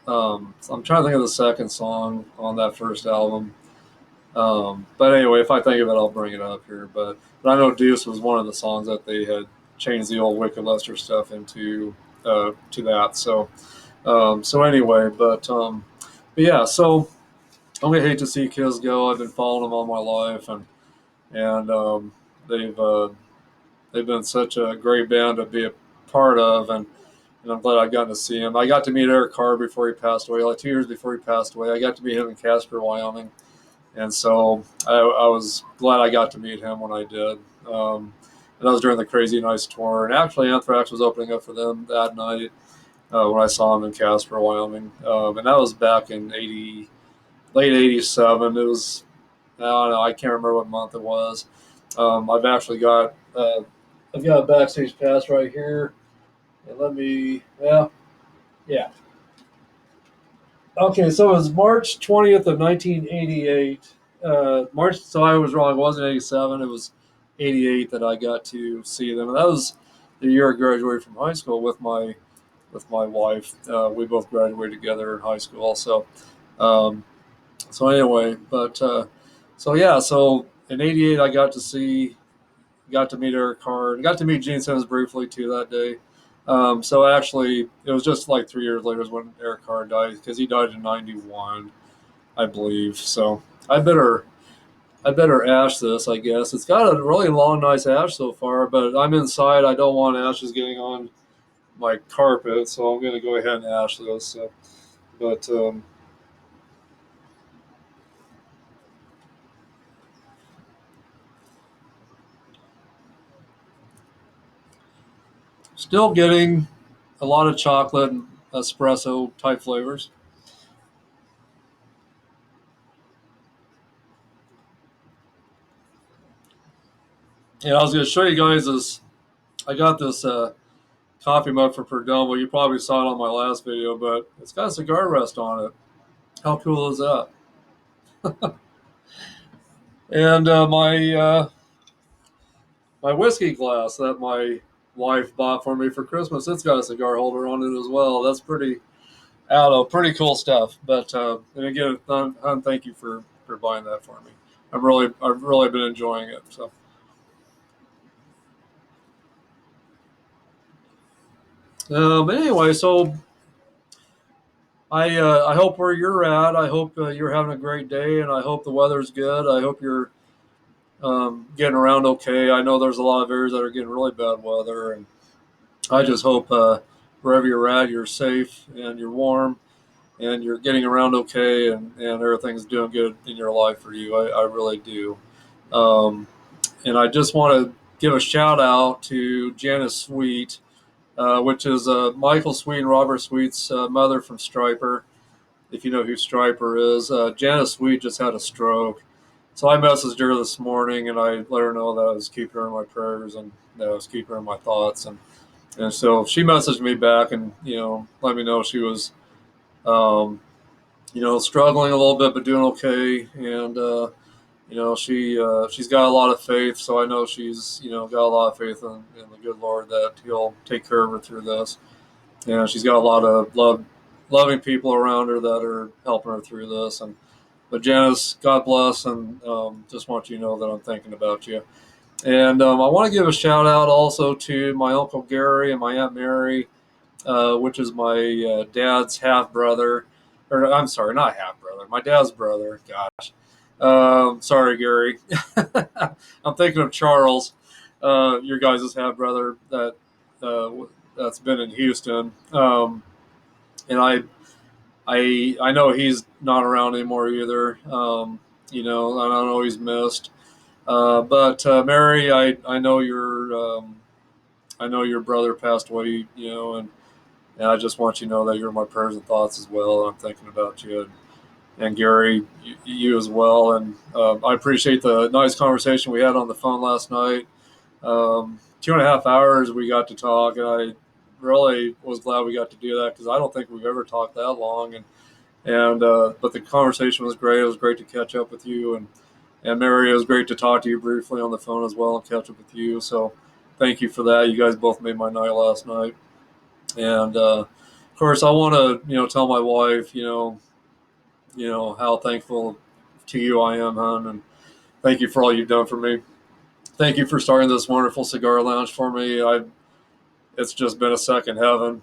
I'm trying to think of the second song on that first album. But anyway, if I think of it, I'll bring it up here. But I know Deuce was one of the songs that they had changed the old Wicked Lester stuff into to that. So anyway, but yeah, so I'm gonna hate to see Kiss go. I've been following them all my life, and they've uh, they've been such a great band to be a part of, and I'm glad I got to see him. I got to meet Eric Carr before he passed away, like 2 years before he passed away. I got to meet him in Casper, Wyoming. And so I was glad I got to meet him when I did. And that was during the Crazy Nights tour. And actually, Anthrax was opening up for them that night when I saw them in Casper, Wyoming. And that was back in late '87. It was, I don't know, I can't remember what month it was. I've got a backstage pass right here. And yeah. Okay, so it was March 20th of 1988. March, so I was wrong. It wasn't 87. It was 88 that I got to see them. And that was the year I graduated from high school with my wife. We both graduated together in high school. Um, so anyway, so in '88 I got to meet Eric Carr, and got to meet Gene Simmons briefly too that day. So actually, it was just like 3 years later is when Eric Carr died, because he died in '91, I believe. So I better ash this, I guess. It's got a really long, nice ash so far, but I'm inside. I don't want ashes getting on my carpet, so I'm going to go ahead and ash this. But still getting a lot of chocolate and espresso type flavors. And I was going to show you guys this. I got this coffee mug for Perdomo. You probably saw it on my last video, but it's got a cigar rest on it. How cool is that? And my whiskey glass that my wife bought for me for Christmas, it's got a cigar holder on it as well. That's pretty, I don't know, pretty cool stuff. But and again, thank you for buying that for me. I've really been enjoying it. Anyway, so I hope where you're at, I hope you're having a great day, and I hope the weather's good. I hope you're getting around okay. I know there's a lot of areas that are getting really bad weather, I just hope wherever you're at, you're safe and you're warm and you're getting around okay, and everything's doing good in your life for you. I really do. Um, and I just want to give a shout out to Janice Sweet, which is Michael Sweet and Robert Sweet's mother from STRYPER. If you know who STRYPER is, Janice Sweet just had a stroke. So I messaged her this morning and I let her know that I was keeping her in my prayers and that I was keeping her in my thoughts. And so she messaged me back and, let me know she was, um, struggling a little bit, but doing okay. And, she's got a lot of faith. So I know she's, got a lot of faith in the good Lord that he'll take care of her through this. And she's got a lot of loving people around her that are helping her through this. But Janice, God bless, and just want you to know that I'm thinking about you. And I want to give a shout out also to my Uncle Gary and my Aunt Mary, which is my dad's half brother. Or I'm sorry, not half brother, my dad's brother. Gosh. Sorry, Gary. I'm thinking of Charles, your guys' half brother uh, that's been in Houston. And I know he's not around anymore either. And I know he's missed. But Mary, I know your brother passed away, and I just want you to know that you're in my prayers and thoughts as well. And I'm thinking about you and Gary, you as well. And I appreciate the nice conversation we had on the phone last night. 2.5 hours we got to talk, and I really was glad we got to do that because I don't think we've ever talked that long. And but the conversation was great. It was great to catch up with you, and Mary, it was great to talk to you briefly on the phone as well and catch up with you. So thank you for that. You guys both made my night last night. And of course, I want to tell my wife how thankful to you I am, hon, and thank you for all you've done for me. Thank you for starting this wonderful cigar lounge for me. It's just been a second heaven.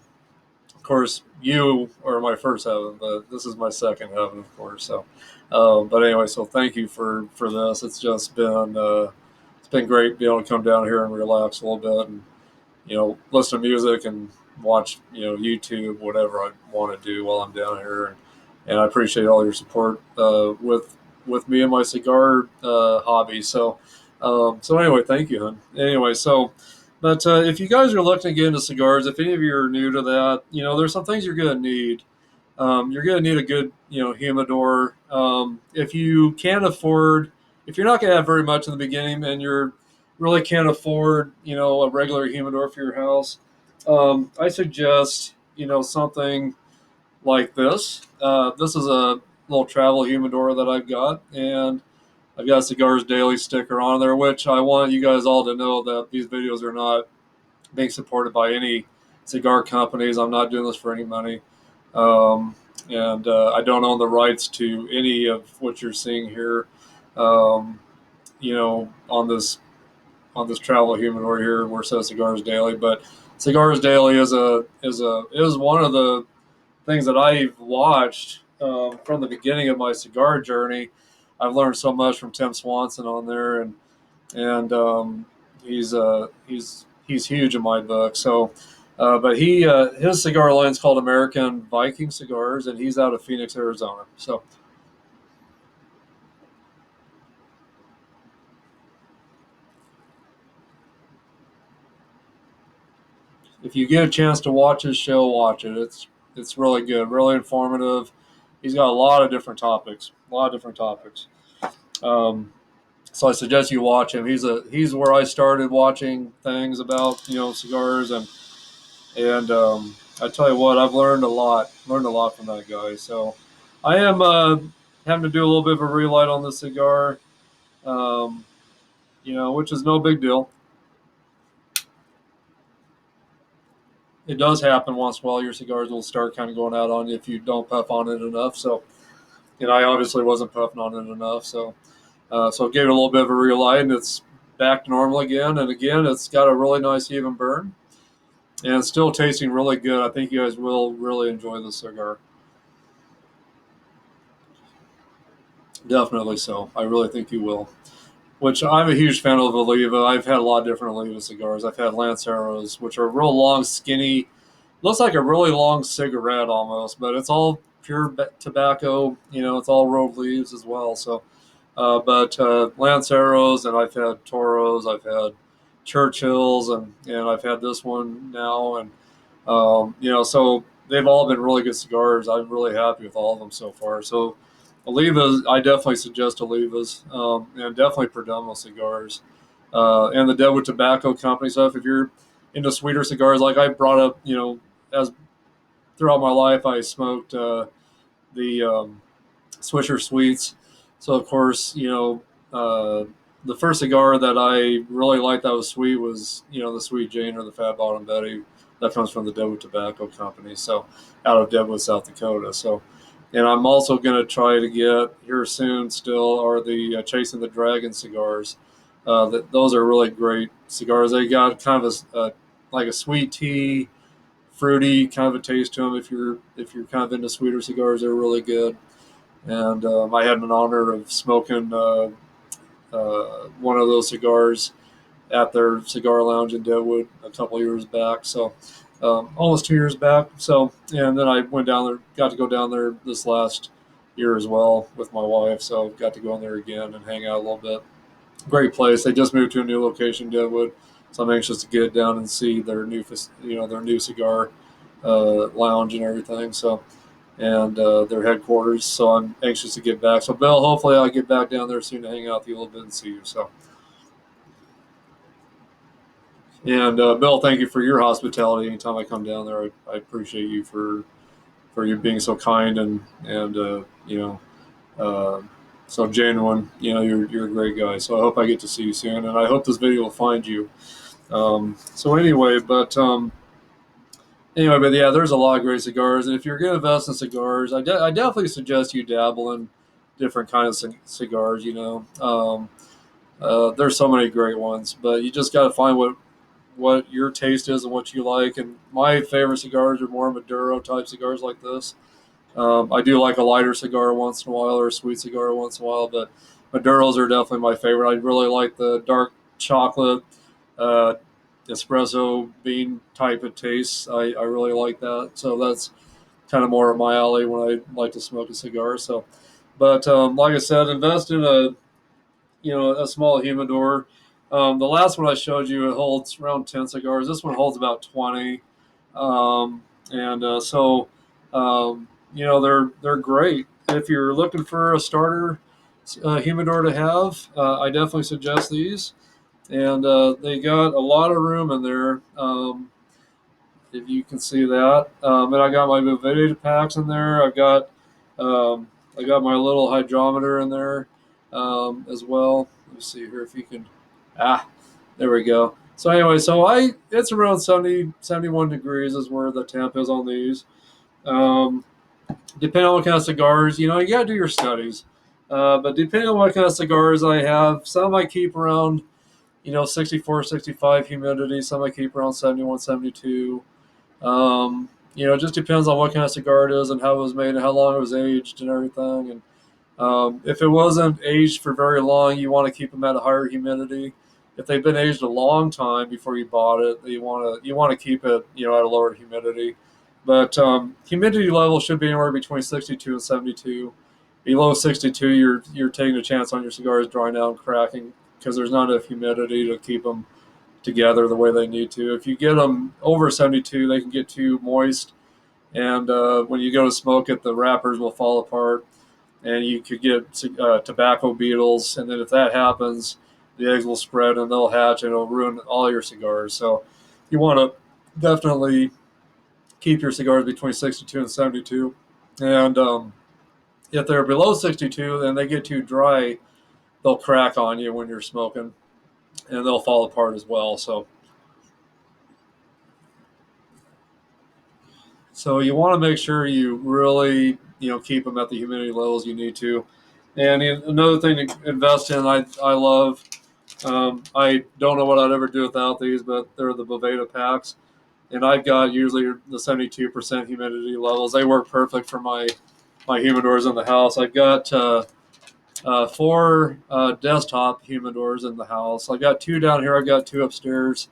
Of course, you are my first heaven, but this is my second heaven, of course. So, but anyway, so thank you for this. It's been great being able to come down here and relax a little bit and listen to music and watch YouTube, whatever I want to do while I'm down here. And I appreciate all your support with me and my cigar hobby. So anyway, thank you, hon. Anyway, but if you guys are looking to get into cigars, if any of you are new to that, there's some things you're going to need. You're going to need a good, humidor. If you can't afford, if you're not going to have very much in the beginning, and you're really can't afford, a regular humidor for your house, I suggest, something like this. This is a little travel humidor that I've got, and I've got Cigars Daily sticker on there, which I want you guys all to know that these videos are not being supported by any cigar companies. I'm not doing this for any money. Um, and I don't own the rights to any of what you're seeing here, um, on this travel humidor here where it says Cigars Daily. But Cigars Daily is one of the things that I've watched from the beginning of my cigar journey. I've learned so much from Tim Swanson on there, and he's huge in my book. So, but his cigar line is called American Viking Cigars, and he's out of Phoenix, Arizona. So if you get a chance to watch his show, watch it. It's really good, really informative. He's got a lot of different topics, a lot of different topics. Um, so I suggest you watch him. He's where I started watching things about cigars, and I tell you what, I've learned a lot from that guy. So I am having to do a little bit of a relight on the cigar, um, which is no big deal. It does happen once in a while. Your cigars will start kind of going out on you if you don't puff on it enough. So, I obviously wasn't puffing on it enough. So I gave it a little bit of a relight, and it's back to normal again. And again, it's got a really nice even burn, and it's still tasting really good. I think you guys will really enjoy this cigar. Definitely so. I really think you will. which I'm a huge fan of Oliva. I've had a lot of different Oliva cigars. I've had Lanceros, which are real long, skinny, looks like a really long cigarette almost, but it's all pure tobacco. It's all rolled leaves as well. So, but Lanceros, and I've had Toros, I've had Churchills, and I've had this one now, and so they've all been really good cigars. I'm really happy with all of them so far. So, Olivas, I definitely suggest Olivas, and definitely Perdomo cigars, and the Deadwood Tobacco Company stuff. If you're into sweeter cigars, like I brought up, as throughout my life, I smoked the Swisher Sweets. So of course, the first cigar that I really liked that was sweet was the Sweet Jane or the Fat Bottom Betty that comes from the Deadwood Tobacco Company. So out of Deadwood, South Dakota. So, and I'm also going to try to get here soon. Still are the Chasing the Dragon cigars. Those are really great cigars. They got kind of like a sweet tea, fruity kind of a taste to them. If you're kind of into sweeter cigars, they're really good. And I had an honor of smoking one of those cigars at their cigar lounge in Deadwood a couple of years back. So almost 2 years back. So, and then I went down there, got to go down there this last year as well with my wife. So got to go in there again and hang out a little bit. Great place. They just moved to a new location, Deadwood. So I'm anxious to get down and see their new cigar lounge and everything. So, and their headquarters. So I'm anxious to get back. So Bill, hopefully I'll get back down there soon to hang out with you a little bit and see you. So, and Bill, thank you for your hospitality. Anytime I come down there, I appreciate you for you being so kind and uh, so genuine. You're a great guy. So I hope I get to see you soon, and I hope this video will find you. So anyway, but yeah, there's a lot of great cigars, and if you're going to invest in cigars, I definitely suggest you dabble in different kinds of cigars. There's so many great ones, but you just got to find what your taste is and what you like. And my favorite cigars are more Maduro type cigars like this. I do like a lighter cigar once in a while or a sweet cigar once in a while, but Maduros are definitely my favorite. I really like the dark chocolate uh, espresso bean type of taste. I really like that. So that's kind of more of my alley when I like to smoke a cigar. So, but like I said, invest in a small humidor. The last one I showed you, it holds around 10 cigars. This one holds about 20. And so, they're great. If you're looking for a starter humidor to have, I definitely suggest these. And they got a lot of room in there. If you can see that. And I got my Movida packs in there. I got my little hydrometer in there as well. Let me see here if you can. There we go. So anyway, it's around 70, 71 degrees is where the temp is on these. Um, Depending on what kind of cigars, you got to do your studies. But depending on what kind of cigars I have, some I keep around 64, 65 humidity. Some I keep around 71, 72. It just depends on what kind of cigar it is and how it was made and how long it was aged and everything. And if it wasn't aged for very long, you want to keep them at a higher humidity. If they've been aged a long time before you bought it, you want to keep it at a lower humidity. But humidity level should be anywhere between 62 and 72. Below 62, you're taking a chance on your cigars drying out and cracking because there's not enough humidity to keep them together the way they need to. If you get them over 72, they can get too moist, and when you go to smoke it, the wrappers will fall apart, and you could get tobacco beetles. And then if that happens, the eggs will spread and they'll hatch, and it'll ruin all your cigars. So you want to definitely keep your cigars between 62 and 72. And if they're below 62, then they get too dry, they'll crack on you when you're smoking, and they'll fall apart as well. So you want to make sure you really, keep them at the humidity levels you need to. And another thing to invest in, I love. I don't know what I'd ever do without these, but they're the Boveda packs, and I've got usually the 72% humidity levels. They work perfect for my humidors in the house. I've got 4 desktop humidors in the house. I got 2 down here. I got 2 upstairs,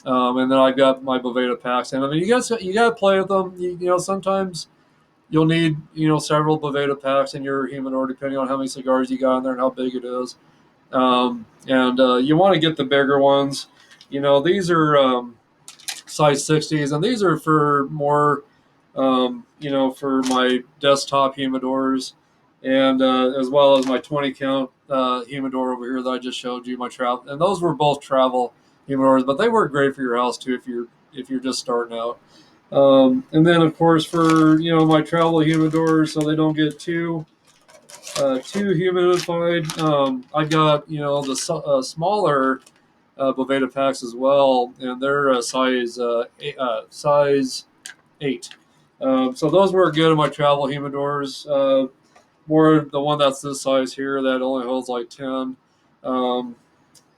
and then I got my Boveda packs. And I mean, you got to play with them. You know, sometimes you'll need several Boveda packs in your humidor depending on how many cigars you got in there and how big it is. And you want to get the bigger ones. You know, these are size 60s, and these are for more, for my desktop humidors, and as well as my 20 count humidor over here that I just showed you, my travel, and those were both travel humidors, but they work great for your house too if you're just starting out. And then of course for my travel humidors, so they don't get too humidified. I got the smaller Boveda packs as well, and they're size 8. So those work good in my travel humidors. More the one that's this size here that only holds like 10. Um,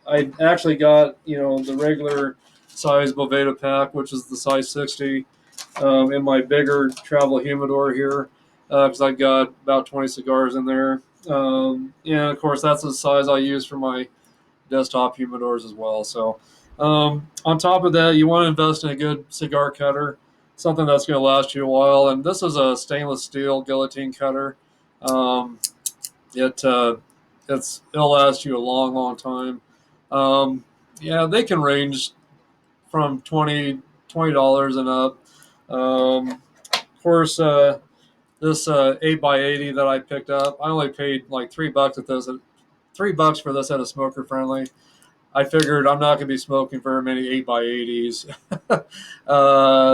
I actually got the regular size Boveda pack, which is the size 60, in my bigger travel humidor here, because I got about 20 cigars in there. And of course, that's the size I use for my desktop humidors as well. So, on top of that, you want to invest in a good cigar cutter, something that's going to last you a while. And this is a stainless steel guillotine cutter. Um, it it'll last you a long, long time. Um, yeah, they can range from $20 and up. Of course, this 8x80 that I picked up, I only paid like $3 at this. $3 for this at a smoker friendly. I figured I'm not going to be smoking very many 8x80s.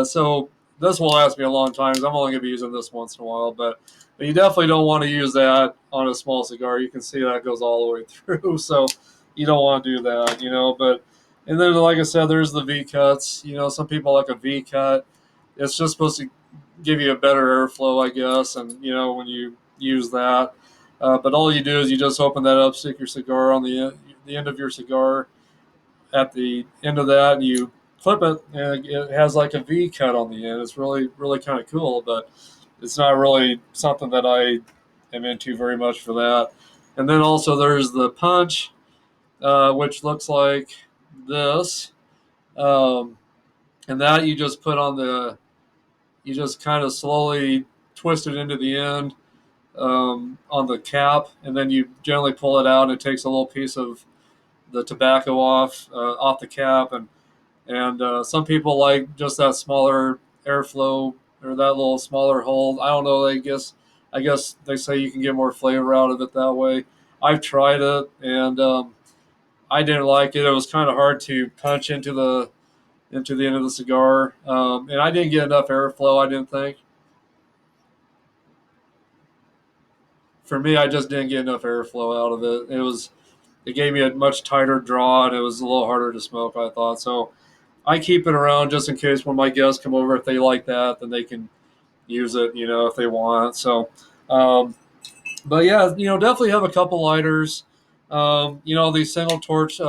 So this will last me a long time because I'm only going to be using this once in a while. But you definitely don't want to use that on a small cigar. You can see that goes all the way through. So you don't want to do that. And then, like I said, there's the V cuts. Some people like a V cut. It's just supposed to give you a better airflow, I guess. And, when you use that. But all you do is you just open that up, stick your cigar on the end of your cigar at the end of that, and you flip it, and it has like a V cut on the end. It's really, really kind of cool, but it's not really something that I am into very much for that. And then also there's the punch, which looks like this, um, and that you just put on you just kind of slowly twist it into the end on the cap, and then you gently pull it out, and it takes a little piece of the tobacco off the cap, and some people like just that smaller airflow or that little smaller hole. I don't know. I guess they say you can get more flavor out of it that way. I've tried it, and I didn't like it. It was kind of hard to punch into the end of the cigar, and I didn't get enough airflow. I didn't think. For me, I just didn't get enough airflow out of it. It gave me a much tighter draw, and it was a little harder to smoke, I thought. So I keep it around just in case when my guests come over, if they like that, then they can use it, if they want. So, um, but yeah, definitely have a couple lighters. These single torch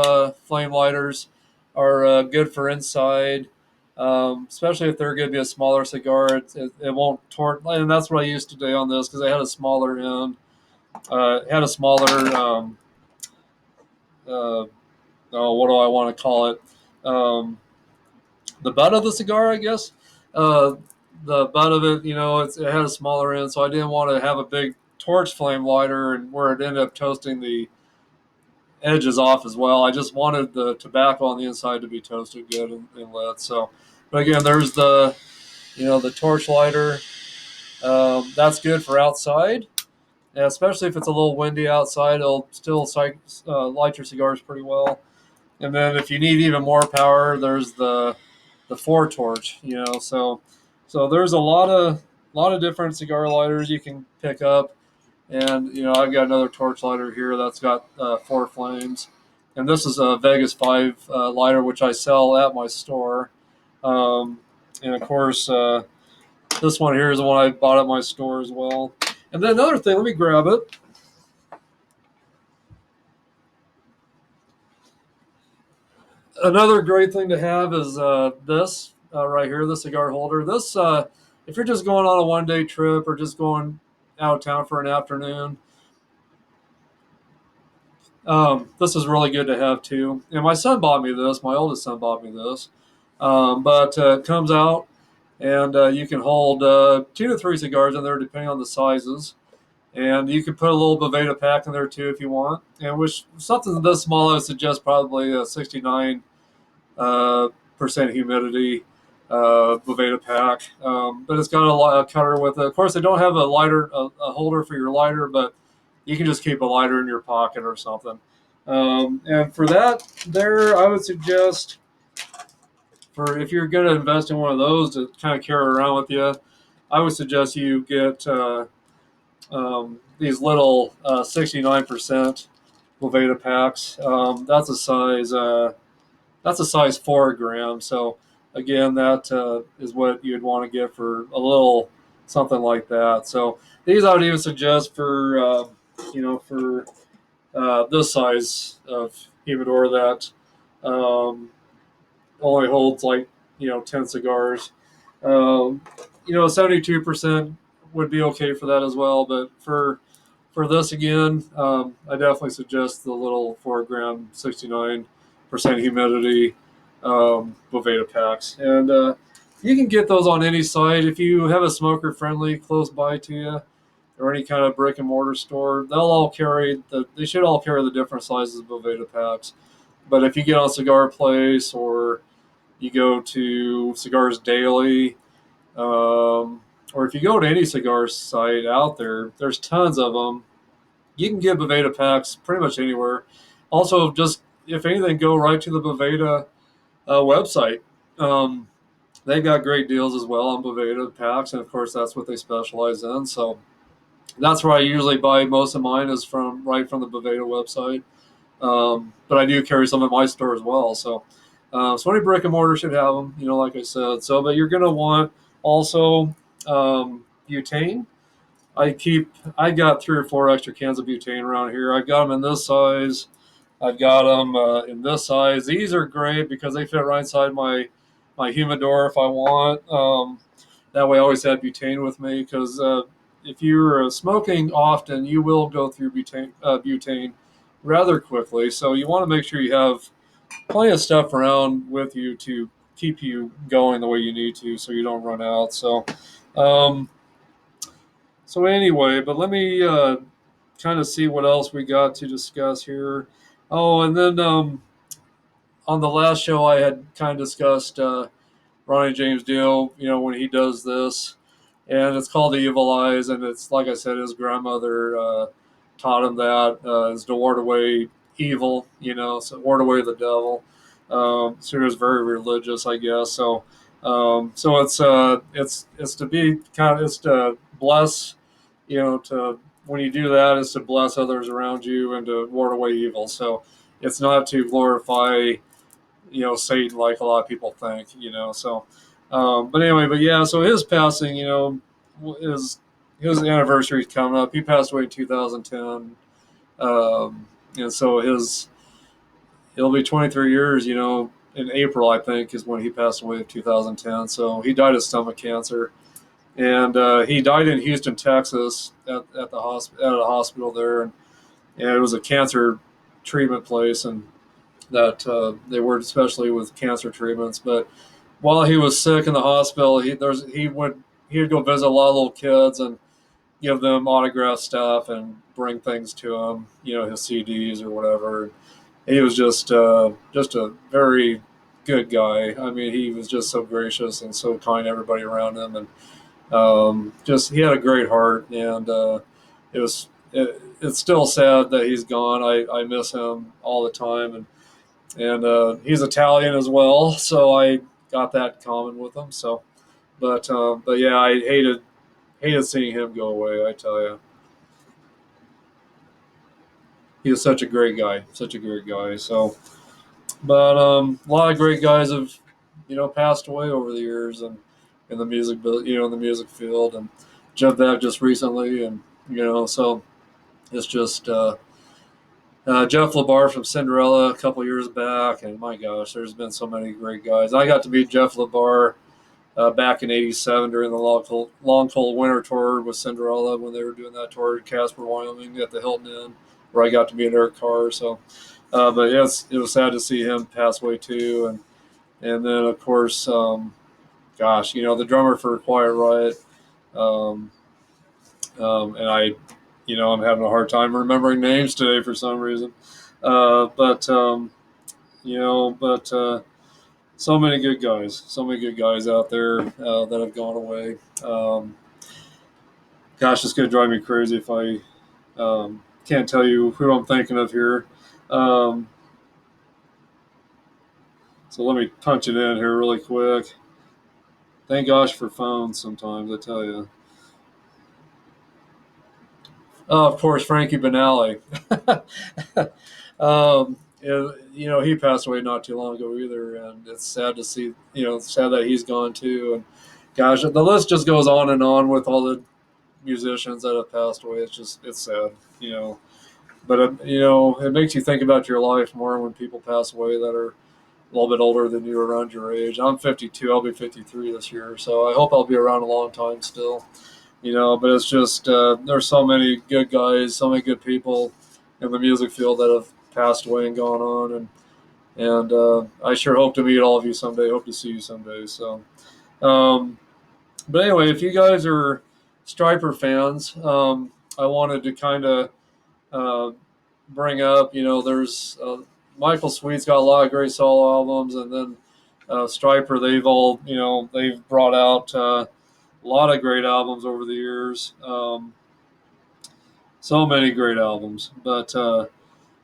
flame lighters are good for inside, especially if they're going to be a smaller cigar. It won't torch, and that's what I used today on this because I had a smaller end. Had a smaller, uh, what do I want to call it? The butt of the cigar, I guess. Uh, the butt of it, it had a smaller end, so I didn't want to have a big torch flame lighter and where it ended up toasting the edges off as well. I just wanted the tobacco on the inside to be toasted good and lit. So, but again, there's the torch lighter. That's good for outside, and especially if it's a little windy outside. It'll still light your cigars pretty well. And then if you need even more power, there's the four torch. So there's a lot of different cigar lighters you can pick up, and I've got another torch lighter here that's got 4 flames, and this is a Vegas 5 lighter which I sell at my store, and of course this one here is the one I bought at my store as well. And then another thing, let me grab it. Another great thing to have is this right here, the cigar holder. This, if you're just going on a one-day trip or just going out of town for an afternoon, This is really good to have too. And my son bought me this. My oldest son bought me this. But it comes out, and you can hold 2 to 3 cigars in there, depending on the sizes. And you can put a little Boveda pack in there too if you want. And which something this small, I would suggest probably a 69 uh, percent humidity Boveda pack. But it's got a cutter with it. Of course, they don't have a lighter, a holder for your lighter, but you can just keep a lighter in your pocket or something. And for that, there, I would suggest for if you're going to invest in one of those to kind of carry around with you, I would suggest you get these little 69% Boveda packs. That's a size 4 gram. So again, that is what you'd want to get for a little something like that. So these I would even suggest for for this size of humidor that only holds like 10 cigars. Um, 72% would be okay for that as well. But for this again, I definitely suggest the little 4 gram, 69% humidity Boveda packs. And you can get those on any site. If you have a smoker friendly close by to you or any kind of brick and mortar store, they should all carry the different sizes of Boveda packs. But if you get on Cigar Place or you go to Cigars Daily, or if you go to any cigar site out there, there's tons of them. You can get Boveda packs pretty much anywhere. Also, just if anything, go right to the Boveda website. Um, they've got great deals as well on Boveda packs, and of course, that's what they specialize in. So that's where I usually buy most of mine is from the Boveda website. But I do carry some at my store as well. So any brick and mortar should have them, like I said. So, but you're going to want also butane. I got 3 or 4 extra cans of butane around here. I've got them in this size. I've got them in this size. These are great because they fit right inside my humidor if I want. That way, I always have butane with me because if you're smoking often, you will go through butane rather quickly. So you want to make sure you have plenty of stuff around with you to keep you going the way you need to, so you don't run out. Um, so anyway, but let me kind of see what else we got to discuss here. Oh, and then on the last show, I had kind of discussed Ronnie James Dio, when he does this, and it's called the Evil Eyes, and it's like I said, his grandmother taught him that is to ward away evil, so ward away the devil. So he was very religious, I guess. So it's to be kind of it's to bless, to when you do that, is to bless others around you and to ward away evil. So it's not to glorify Satan like a lot of people think, So, but anyway, but yeah, so his passing, is his anniversary is coming up. He passed away in 2010, and so it'll be 23 years, in April, I think, is when he passed away in 2010. So he died of stomach cancer, and he died in Houston, Texas, at the hospital at a hospital there, and it was a cancer treatment place, and that they worked especially with cancer treatments. But while he was sick in the hospital, he would go visit a lot of little kids and give them autograph stuff and bring things to them, his CDs or whatever. He was just a very good guy. I mean, he was just so gracious and so kind to everybody around him, and just he had a great heart. And it's still sad that he's gone. I miss him all the time, and he's Italian as well, so I got that in common with him. So, but yeah, I hated seeing him go away. I tell you, he was such a great guy, such a great guy. So, but a lot of great guys have passed away over the years, and in the music, in the music field, and Jeff Beck just recently, and so it's just. Jeff LeBar from Cinderella a couple years back, and my gosh, there's been so many great guys. I got to meet Jeff LeBar back in '87 during the long cold winter tour with Cinderella when they were doing that tour in Casper, Wyoming at the Hilton Inn where I got to be in their car. So, but yes, it was sad to see him pass away too. And then of course, gosh, the drummer for Quiet Riot, um, and I'm having a hard time remembering names today for some reason. But so many good guys out there that have gone away. Gosh, it's going to drive me crazy if I can't tell you who I'm thinking of here. Um, so let me punch it in here really quick. Thank gosh for phones sometimes, I tell you. Oh, of course, Frankie Banali. He passed away not too long ago either, and it's sad to see. It's sad that he's gone too. And gosh, the list just goes on with all the musicians that have passed away. It's sad. But it makes you think about your life more when people pass away that are a little bit older than you, around your age. I'm 52. I'll be 53 this year, so I hope I'll be around a long time still. But it's just there's so many good guys, so many good people in the music field that have passed away and gone on, and I sure hope to meet all of you someday. Hope to see you someday. So, but anyway, if you guys are Stryper fans, I wanted to kind of uh, bring up. There's Michael Sweet's got a lot of great solo albums, and then Stryper, they've brought out a lot of great albums over the years. So many great albums, but they're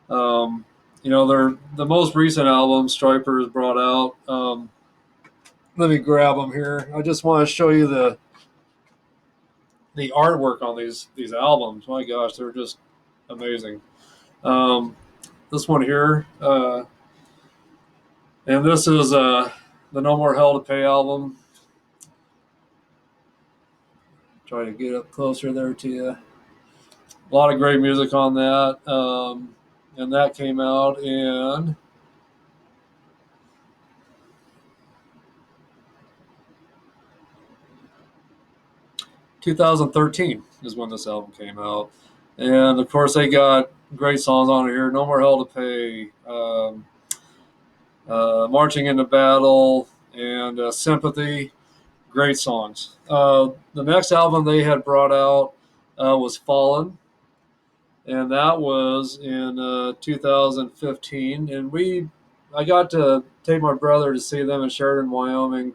the most recent album Stryper has brought out. Let me grab them here. I just want to show you the artwork on these albums. My gosh, they're just amazing. Um, this one here, and this is the No More Hell to Pay album. Try to get up closer there to you. A lot of great music on that, and that came out in 2013 is when this album came out. And of course, they got great songs on it here. No More Hell to Pay, Marching into Battle, and Sympathy. Great songs. The next album they had brought out was Fallen, and that was in 2015. And I got to take my brother to see them in Sheridan, Wyoming,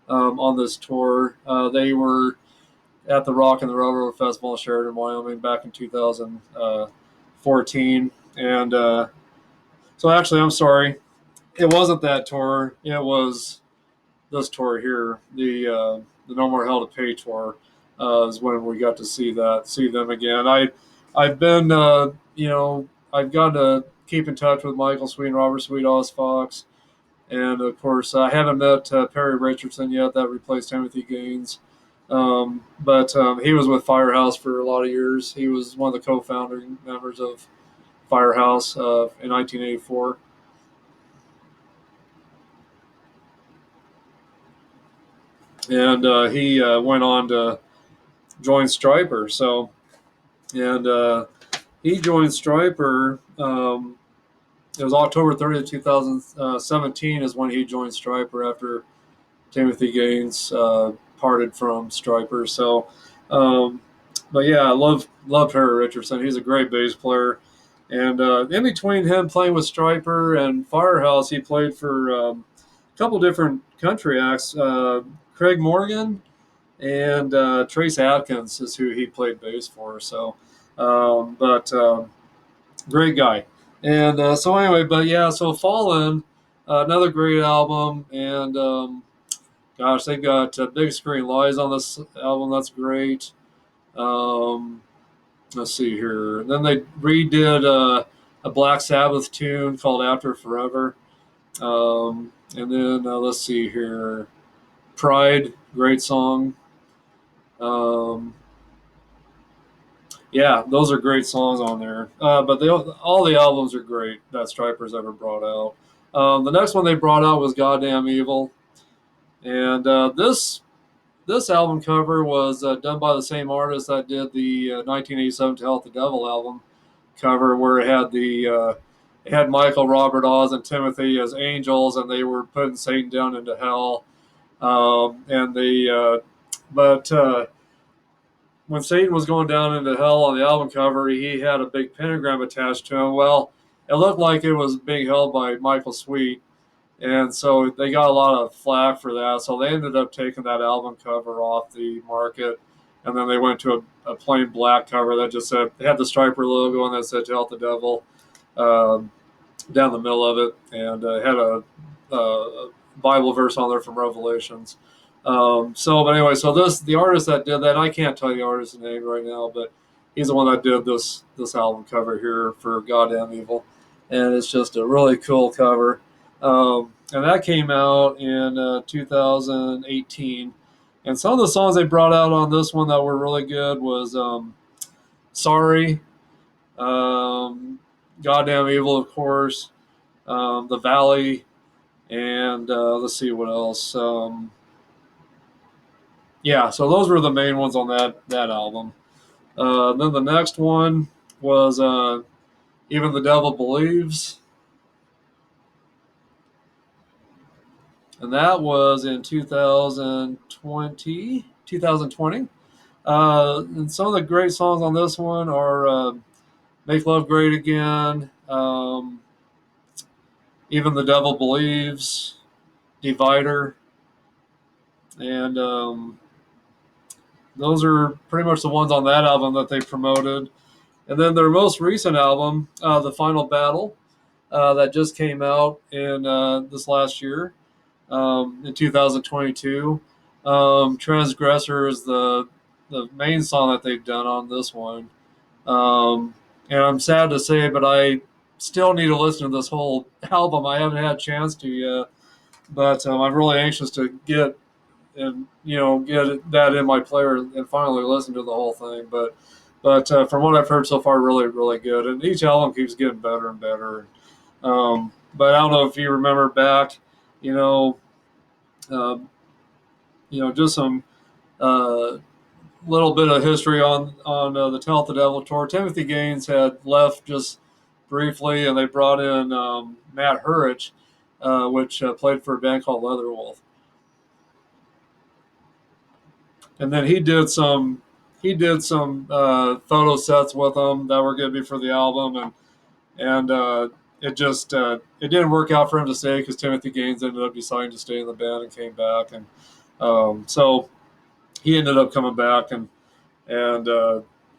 on this tour. They were at the Rock and the Railroad Festival in Sheridan, Wyoming, back in 2014. And so, actually, I'm sorry, it wasn't that tour. It was this tour here, the No More Hell to Pay tour, is when we got to see them again. I've been, I've gotten to keep in touch with Michael Sweet and Robert Sweet, Oz Fox, and of course, I haven't met Perry Richardson yet. That replaced Timothy Gaines. But he was with Firehouse for a lot of years. He was one of the co-founding members of Firehouse in 1984. And he went on to join Stryper. So, and he joined Stryper. It was October 30th, 2017 is when he joined Stryper after Timothy Gaines parted from Stryper. So, but yeah, I love Perry Richardson. He's a great bass player. And in between him playing with Stryper and Firehouse, he played for a couple different country acts. Craig Morgan and Trace Adkins is who he played bass for. So, but great guy. And so anyway, but yeah, so Fallen, another great album, and gosh, they've got Big Screen Lies on this album. That's great. Um, let's see here. Then they redid a Black Sabbath tune called After Forever. And then let's see here. Pride, great song. Um, yeah, those are great songs on there. But all the albums are great that Stryper's ever brought out. The next one they brought out was Goddamn Evil. And this album cover was done by the same artist that did the 1987 To Hell with the Devil album cover where it had Michael, Robert, Oz, and Timothy as angels, and they were putting Satan down into hell. And they, but when Satan was going down into hell on the album cover, he had a big pentagram attached to him. Well, it looked like it was being held by Michael Sweet, and so they got a lot of flack for that. So they ended up taking that album cover off the market, and then they went to a plain black cover that just said, they had the STRYPER logo and that said "To Help the Devil" um, down the middle of it, and had a Bible verse on there from Revelations. But anyway, so the artist that did that, I can't tell you the artist's name right now, but he's the one that did this album cover here for Goddamn Evil, and it's just a really cool cover. And that came out in 2018. And some of the songs they brought out on this one that were really good was "Sorry," "Goddamn Evil," of course, "The Valley," and let's see what else. Yeah, so those were the main ones on that album. Then the next one was "Even the Devil Believes," and that was in 2020. And some of the great songs on this one are "Make Love Great Again," "Even the Devil Believes," "Divider," and those are pretty much the ones on that album that they promoted. And then their most recent album, "The Final Battle," that just came out in this last year, in 2022. "Transgressor" is the main song that they've done on this one. And I'm sad to say, but I still need to listen to this whole album. I haven't had a chance to yet, but I'm really anxious to get that in my player and finally listen to the whole thing. But from what I've heard so far, really really good, and each album keeps getting better and better. But I don't know if you remember back, you know, uh, just some uh, little bit of history on the Tell the Devil tour. Timothy Gaines had left just briefly, and they brought in Matt Hurich, which played for a band called Leatherwolf. And then he did some photo sets with them that were going to be for the album, and it didn't work out for him to stay because Timothy Gaines ended up deciding to stay in the band and came back, and so he ended up coming back, and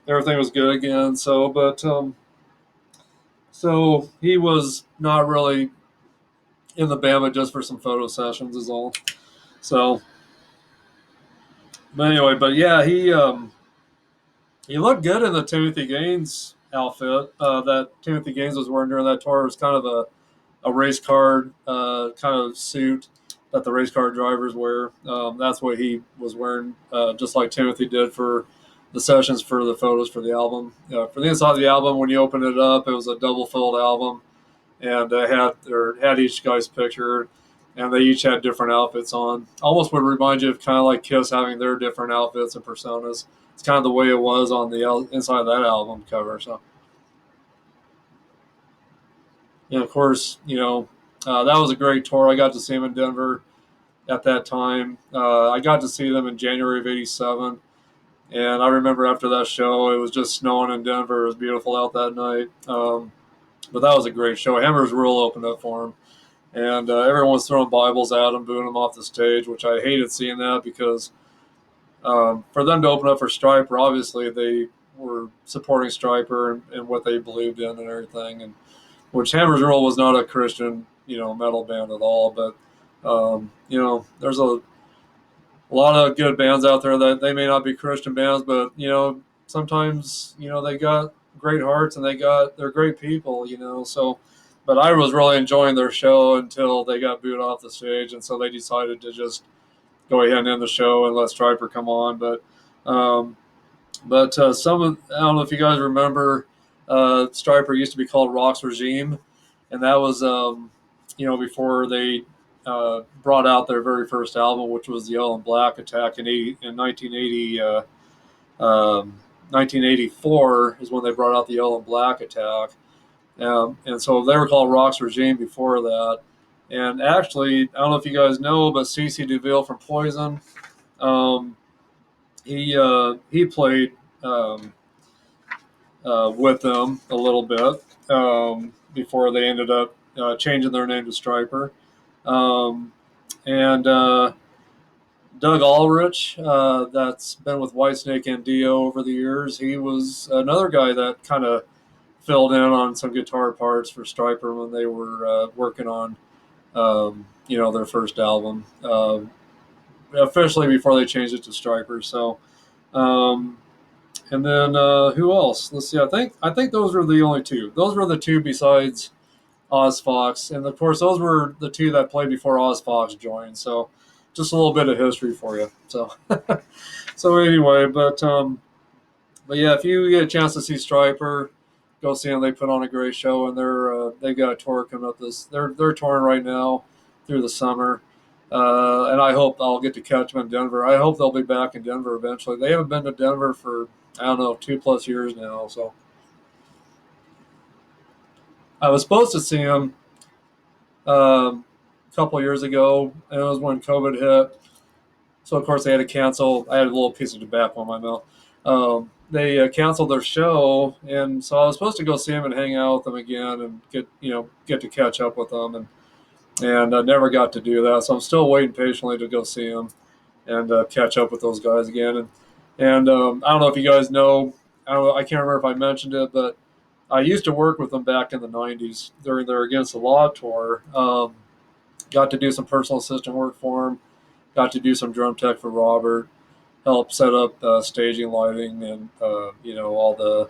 everything was good again. So he was not really in the band, but just for some photo sessions is all. So, but anyway, but yeah, he looked good in the Timothy Gaines outfit that Timothy Gaines was wearing during that tour. It was kind of a race car kind of suit that the race car drivers wear. That's what he was wearing, just like Timothy did for the sessions for the photos for the album. For the inside of the album, when you open it up, it was a double filled album, and had each guy's picture, and they each had different outfits on. Almost would remind you of kind of like Kiss having their different outfits and personas. It's kind of the way it was on the inside of that album cover. So, and of course, that was a great tour. I got to see them in Denver at that time. I got to see them in January of '87. And I remember after that show, it was just snowing in Denver. It was beautiful out that night. But that was a great show. Hammer's Rule opened up for him. And everyone was throwing Bibles at him, booing him off the stage, which I hated seeing that because for them to open up for STRYPER, obviously they were supporting STRYPER and what they believed in and everything. And which Hammer's Rule was not a Christian, metal band at all. But, there's a lot of good bands out there that they may not be Christian bands, but sometimes they got great hearts and they're great people, So, but I was really enjoying their show until they got booed off the stage, and so they decided to just go ahead and end the show and let STRYPER come on. But I don't know if you guys remember, STRYPER used to be called Rock's Regime, and that was before they brought out their very first album, which was the Yellow and Black Attack in 1980. 1984 is when they brought out the Yellow and Black Attack. And so they were called Rock's Regime before that. And actually, I don't know if you guys know, but CC DeVille from Poison, um, he played um, with them a little bit before they ended up changing their name to Stryper. Um, and Doug Ulrich, that's been with Whitesnake and Dio over the years. He was another guy that kind of filled in on some guitar parts for Stryper when they were working on, their first album, officially before they changed it to Stryper. So, um, and then who else? Let's see. I think those were the only two. Those were the two besides Oz Fox, and of course those were the two that played before Oz Fox joined. So, just a little bit of history for you. So, so anyway, but yeah, if you get a chance to see Stryper, go see them. They put on a great show, and they got a tour coming up. They're touring right now through the summer, and I hope I'll get to catch them in Denver. I hope they'll be back in Denver eventually. They haven't been to Denver for, I don't know, 2+ years now. So I was supposed to see them a couple years ago, and it was when COVID hit. So of course they had to cancel. I had a little piece of tobacco in my mouth. They canceled their show, and so I was supposed to go see them and hang out with them again and get to catch up with them, and I never got to do that. So I'm still waiting patiently to go see them and catch up with those guys again. And I don't know if you guys know. I can't remember if I mentioned it, but I used to work with them back in the '90s during their Against the Law tour. Got to do some personal assistant work for them. Got to do some drum tech for Robert. Help set up staging, lighting, and all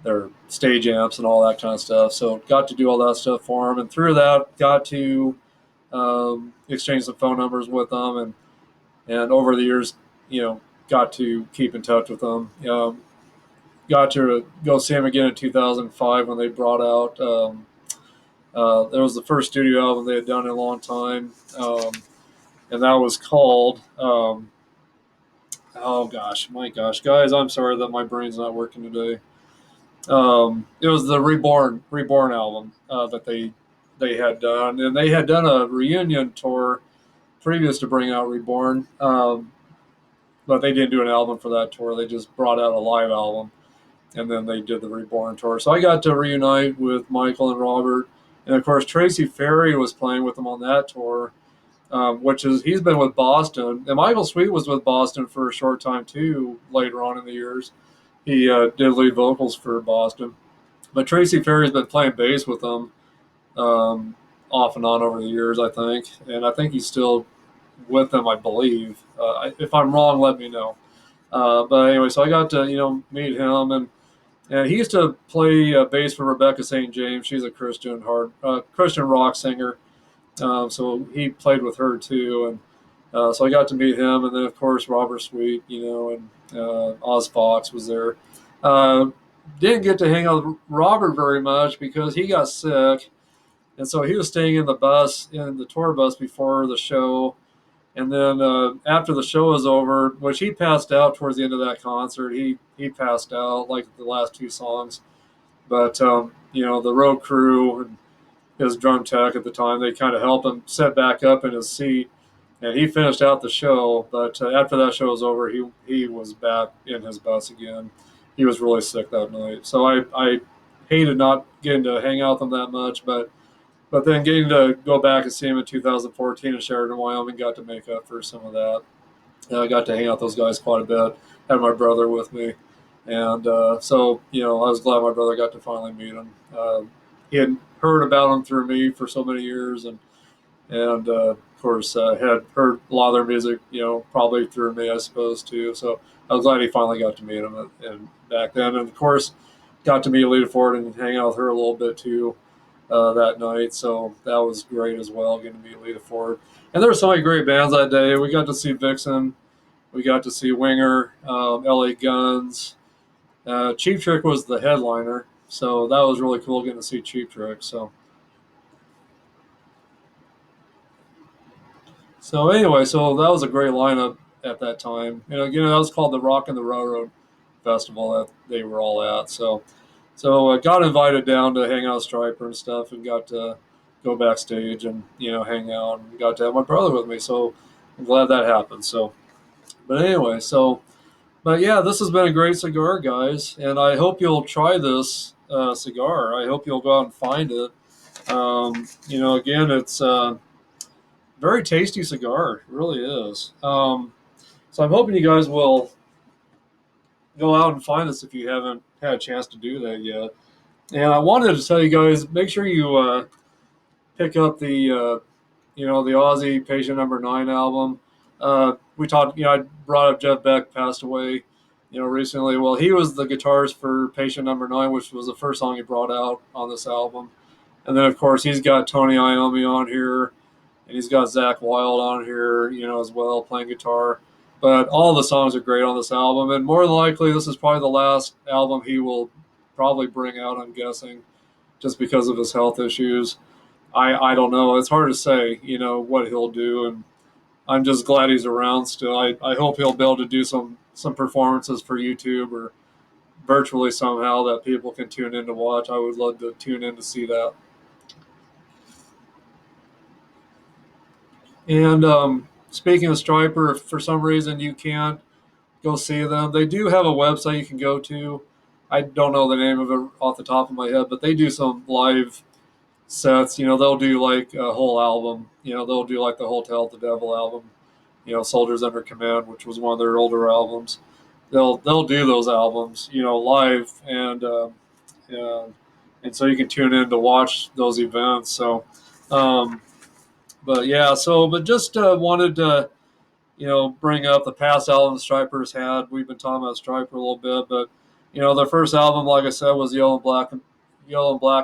their stage amps and all that kind of stuff. So got to do all that stuff for them, and through that got to exchange some phone numbers with them, and over the years, got to keep in touch with them. Got to go see them again in 2005 when they brought out. That was the first studio album they had done in a long time, and that was called. Oh gosh, my gosh, guys, I'm sorry that my brain's not working today. It was the Reborn album that they had done, and they had done a reunion tour previous to bringing out Reborn, but they didn't do an album for that tour. They just brought out a live album, and then they did the Reborn tour. So I got to reunite with Michael and Robert, and of course Tracy Ferry was playing with them on that tour. Which is he's been with Boston, and Michael Sweet was with Boston for a short time too. Later on in the years, he did lead vocals for Boston, but Tracy Ferry's been playing bass with them off and on over the years, I think, and I think he's still with them, I believe. If I'm wrong, let me know. But anyway, so I got to meet him, and he used to play bass for Rebecca St. James. She's a Christian rock singer. So he played with her too, and so I got to meet him, and then of course Robert Sweet, and Oz Fox was there. Didn't get to hang out with Robert very much because he got sick, and so he was staying in the tour bus before the show, and then after the show was over, which he passed out towards the end of that concert. He passed out like the last two songs, but the road crew and his drum tech at the time, they kind of helped him set back up in his seat, and he finished out the show. But after that show was over, he was back in his bus again. He was really sick that night, so I hated not getting to hang out with him that much, but then getting to go back and see him in 2014 in Sheridan, Wyoming, got to make up for some of that. I got to hang out with those guys quite a bit. Had my brother with me, and so I was glad my brother got to finally meet him. He had heard about him through me for so many years, and of course had heard a lot of their music, probably through me, I suppose too. So I was glad he finally got to meet him and back then, and of course got to meet Alita Ford and hang out with her a little bit too that night. So that was great as well, getting to meet Alita Ford. And there were so many great bands that day. We got to see Vixen, we got to see Winger, LA Guns. Cheap Trick was the headliner, so that was really cool getting to see Cheap Trick. So anyway, so that was a great lineup at that time. Again, that was called the Rock and the Railroad. festival that they were all at. So I got invited down to hang out with Striper and stuff, and got to go backstage and hang out, and got to have my brother with me. So I'm glad that happened. So, but anyway, but yeah, this has been a great cigar, guys, and I hope you'll try this cigar. I hope you'll go out and find it. Again, it's a very tasty cigar. It really is. So I'm hoping you guys will go out and find this if you haven't had a chance to do that yet. And I wanted to tell you guys, make sure you pick up the Aussie Patient Number 9 album. We talked, I brought up Jeff Beck passed away, recently. Well, he was the guitarist for Patient Number 9, which was the first song he brought out on this album. And then, of course, he's got Tony Iommi on here, and he's got Zach Wilde on here, as well, playing guitar. But all the songs are great on this album, and more than likely, this is probably the last album he will probably bring out, I'm guessing, just because of his health issues. I don't know. It's hard to say, what he'll do, and I'm just glad he's around still. I hope he'll be able to do some performances for YouTube or virtually somehow that people can tune in to watch. I would love to tune in to see that. And speaking of Striper, if for some reason you can't go see them, they do have a website you can go to. I don't know the name of it off the top of my head, but they do some live sets. They'll do like a whole album. They'll do like the Hotel the Devil album. Soldiers Under Command, which was one of their older albums. They'll do those albums, live, and so you can tune in to watch those events. So, but yeah, but just wanted to bring up the past albums Stripers had. We've been talking about Striper a little bit, but their first album, like I said, was Yellow and Black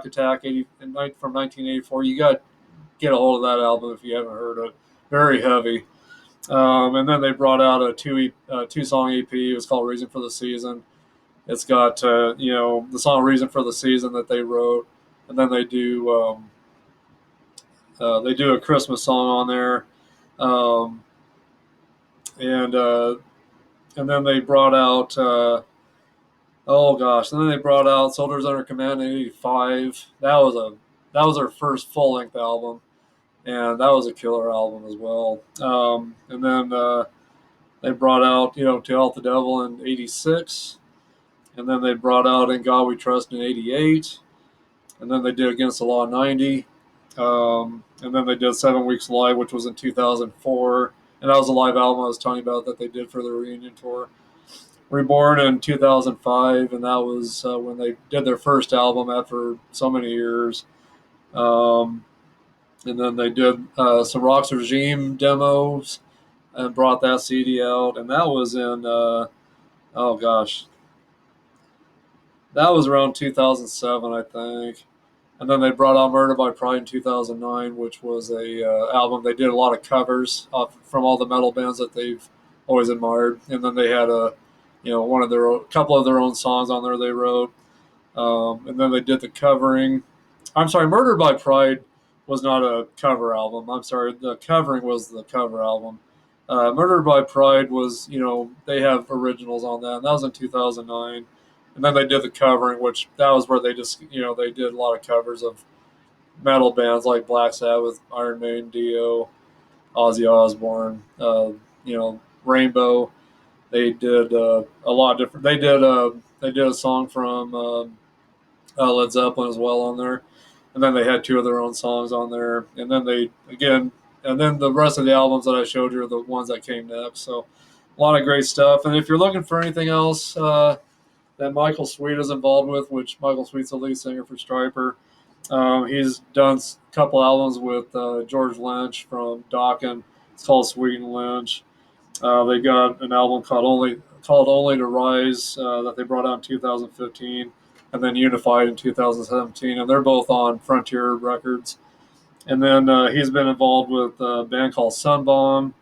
Attack from 1984. You got to get a hold of that album if you haven't heard it. Very heavy. And then they brought out a two song EP. It was called Reason for the Season. It's got the song Reason for the Season that they wrote, and then they do a Christmas song on there, um, and and then they brought out oh gosh, and then they brought out Soldiers Under Command in '85. That was their first full length album, and that was a killer album as well. And then they brought out To Help the Devil in '86, and then they brought out In God We Trust in '88, and then they did Against the Law in '90, and then they did 7 Weeks Live, which was in 2004, and that was a live album I was talking about that they did for the reunion tour. Reborn in 2005, and that was when they did their first album after so many years. Um, and then they did some Rock's Regime demos and brought that CD out, and that was in oh gosh, that was around 2007, I think. And then they brought out Murder by Pride in 2009, which was a album. They did a lot of covers from all the metal bands that they've always admired. And then they had a couple of their own songs on there they wrote. And then they did the covering. I'm sorry, Murder by Pride was not a cover album. I'm sorry, the covering was the cover album. Murder by Pride was, they have originals on that, and that was in 2009. And then they did the covering, which that was where they just, they did a lot of covers of metal bands like Black Sabbath, Iron Maiden, Dio, Ozzy Osbourne, Rainbow. They did a lot of different. They did a song from Led Zeppelin as well on there, and then they had two of their own songs on there. And then the rest of the albums that I showed you are the ones that came next. So a lot of great stuff. And if you're looking for anything else that Michael Sweet is involved with, which Michael Sweet's the lead singer for Stryper. He's done a couple albums with George Lynch from Dokken. It's called Sweet and Lynch. They got an album called Only to Rise that they brought out in 2015, and then Unified in 2017, and they're both on Frontier Records. And then he's been involved with a band called Sunbomb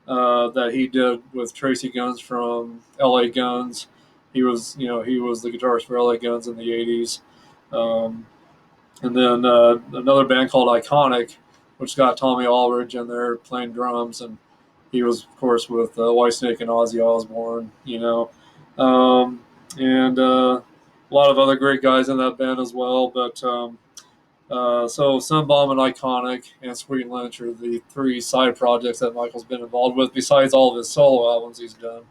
that he did with Tracy Guns from LA Guns. He was the guitarist for LA Guns in the '80s. And then another band called Iconic, which got Tommy Aldridge in there playing drums, and he was, of course, with Whitesnake and Ozzy Osbourne. and a lot of other great guys in that band as well. But so Sunbomb and Iconic and Sweet and Lynch are the three side projects that Michael's been involved with, besides all of his solo albums he's done.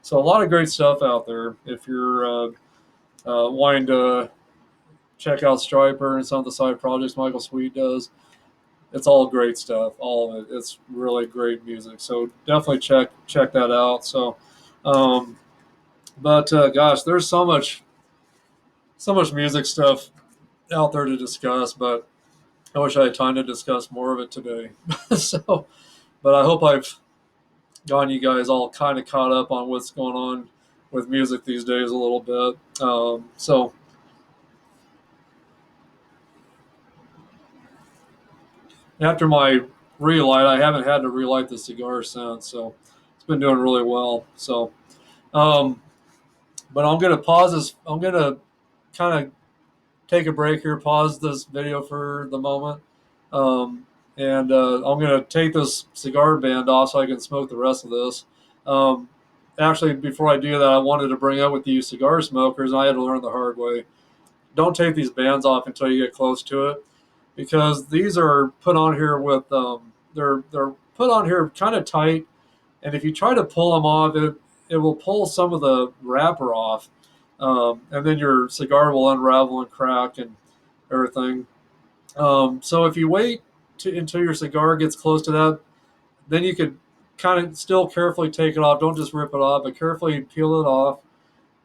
So a lot of great stuff out there. If you're wanting to check out Stryper and some of the side projects Michael Sweet does, it's all great stuff. All of it. It's really great music. So definitely check that out. So, um, but gosh, there's so much music stuff out there to discuss. But I wish I had time to discuss more of it today. So, but I hope I've gotten you guys all kind of caught up on what's going on with music these days a little bit. So after my relight, I haven't had to relight the cigar since. So it's been doing really well. So, um, but I'm gonna pause this. I'm gonna kind of take a break here, pause this video for the moment, and I'm gonna take this cigar band off so I can smoke the rest of this. Um, Actually, before I do that, I wanted to bring up with you cigar smokers, and I had to learn the hard way. Don't take these bands off until you get close to it, because these are put on here with they're put on here kind of tight, and if you try to pull them off, it will pull some of the wrapper off, and then your cigar will unravel and crack and everything. So if you wait until your cigar gets close to that, then you could kind of still carefully take it off. Don't just rip it off, but carefully peel it off,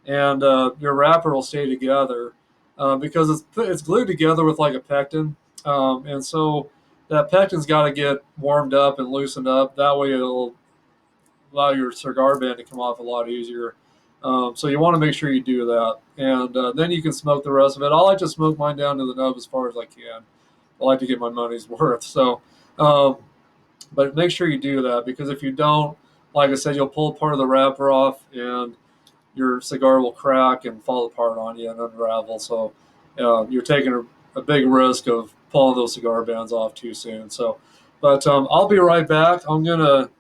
and your wrapper will stay together because it's glued together with like a pectin, and so that pectin's got to get warmed up and loosened up. That way, it'll allow your cigar band to come off a lot easier. So you want to make sure you do that, and then you can smoke the rest of it. I like to smoke mine down to the nub as far as I can. I like to get my money's worth. So, um, but make sure you do that, because if you don't, like I said, you'll pull part of the wrapper off, and your cigar will crack and fall apart on you and unravel. So you're taking a big risk of pulling those cigar bands off too soon. So, but I'll be right back. I'm gonna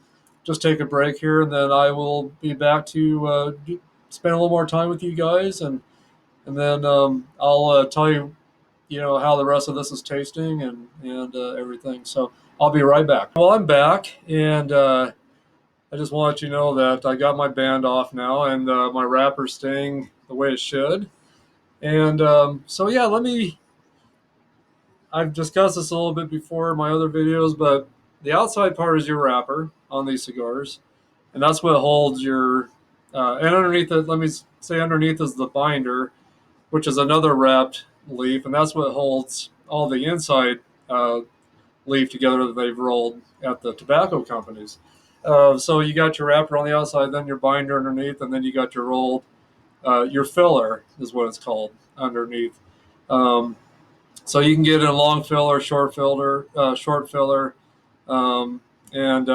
just take a break here, and then I will be back to spend a little more time with you guys, and then I'll tell you, how the rest of this is tasting and everything. So I'll be right back. Well, I'm back, and I just want to let you know that I got my band off now, and my wrapper's staying the way it should. And so yeah, I've discussed this a little bit before in my other videos, but the outside part is your wrapper on these cigars, and that's what holds your. And underneath it, let me say, underneath is the binder, which is another wrapped leaf, and that's what holds all the inside uh, leaf together that they've rolled at the tobacco companies. So you got your wrapper on the outside, then your binder underneath, and then you got your rolled, your filler is what it's called underneath. Um, so you can get a long filler, short filler, um, and